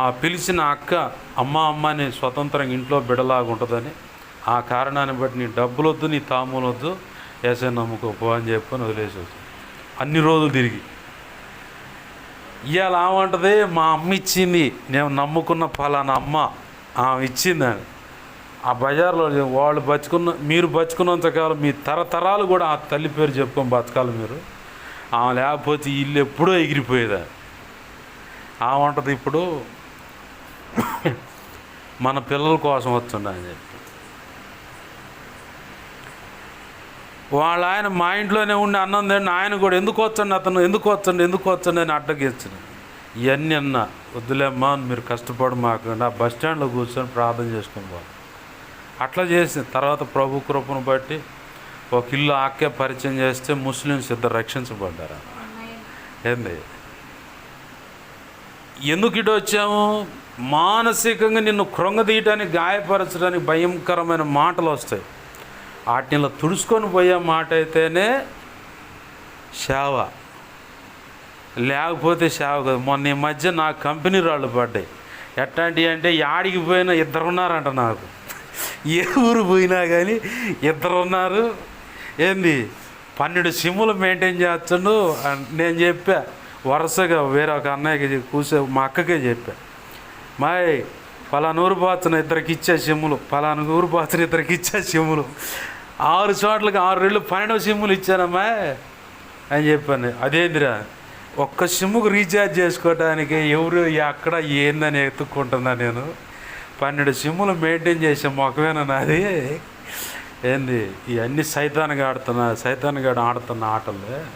ఆ పిలిచిన అక్క అమ్మని స్వతంత్రంగా ఇంట్లో బిడలాగా ఉంటుందని, ఆ కారణాన్ని బట్టి నీ డబ్బులు వద్దు, నీ తాంబూలం వద్దు, ఏసై నమ్ముకోపో అని చెప్పని వదిలేసేసి అన్ని రోజులు తిరిగి ఇవాళ ఏమంటుంది, మా అమ్మ ఇచ్చింది, నేను నమ్ముకున్న ఫలానా అమ్మ ఆమె ఇచ్చిందని. ఆ బజార్లో వాళ్ళు మీరు బతుకున్నంతకాలం మీ తరతరాలు కూడా ఆ తల్లి పేరు చెప్పుకొని బతకాలి మీరు. ఆమె లేకపోతే ఇల్లు ఎప్పుడో ఎగిరిపోయేదా. ఆమె ఉంటుంది ఇప్పుడు మన పిల్లల కోసం వస్తుండ అని చెప్పి. వాళ్ళ ఆయన మా ఇంట్లోనే ఉండి అన్నం తిండి, ఆయన కూడా ఎందుకు వచ్చండి అని అడ్డగించను. ఇవన్నీ అన్న వద్దులేమ్మా మీరు కష్టపడి మాకుండా బస్ స్టాండ్లో కూర్చొని ప్రార్థన చేసుకుని పోవాలి. అట్లా చేసిన తర్వాత ప్రభు కృపను బట్టి ఒక ఇల్లు ఆకే పరిచయం చేస్తే ముస్లిమ్స్ ఇద్దరు రక్షించబడ్డారు. ఏంది ఎందుకు ఇటు వచ్చాము, మానసికంగా నిన్ను కృంగదీయటానికి గాయపరచడానికి భయంకరమైన మాటలు వస్తాయి. వాటిని తుడుచుకొని పోయే మాట అయితేనే సేవ, లేకపోతే సేవ కాదు. మొన్న ఈ మధ్య నాకు కంపెనీ రాళ్ళు పడ్డాయి. ఎట్లాంటివి అంటే యాడికి పోయినా ఇద్దరు ఉన్నారంట. నాకు ఏ ఊరు పోయినా కానీ ఇద్దరు ఉన్నారు. ఏంది 12 సిమ్ములు మెయింటైన్ చేస్తుండు. నేను చెప్పా వరుసగా వేరే ఒక అన్నయ్యకి మా అక్కకే చెప్పా, మాయ్ పలానా ఊరు పోతున్న ఇద్దరికి ఇచ్చే సిమ్ములు, పలానా ఊరు పోతున్న ఇద్దరికి ఇచ్చే సిమ్ములు, 6 చోట్లకి 6 రెళ్ళు 12 సిమ్ములు ఇచ్చానమ్మా అని చెప్పాను. అదేందిరా, ఒక్క సిమ్ముకు రీఛార్జ్ చేసుకోవడానికి ఎవరు ఎక్కడ ఏందని ఎత్తుక్కుంటున్నా నేను. 12 సిమ్ములు మెయింటైన్ చేసే మొక్కమేనా నాది. ఏంది ఇవన్నీ సైతాన్గా ఆడుతున్న ఆటలు.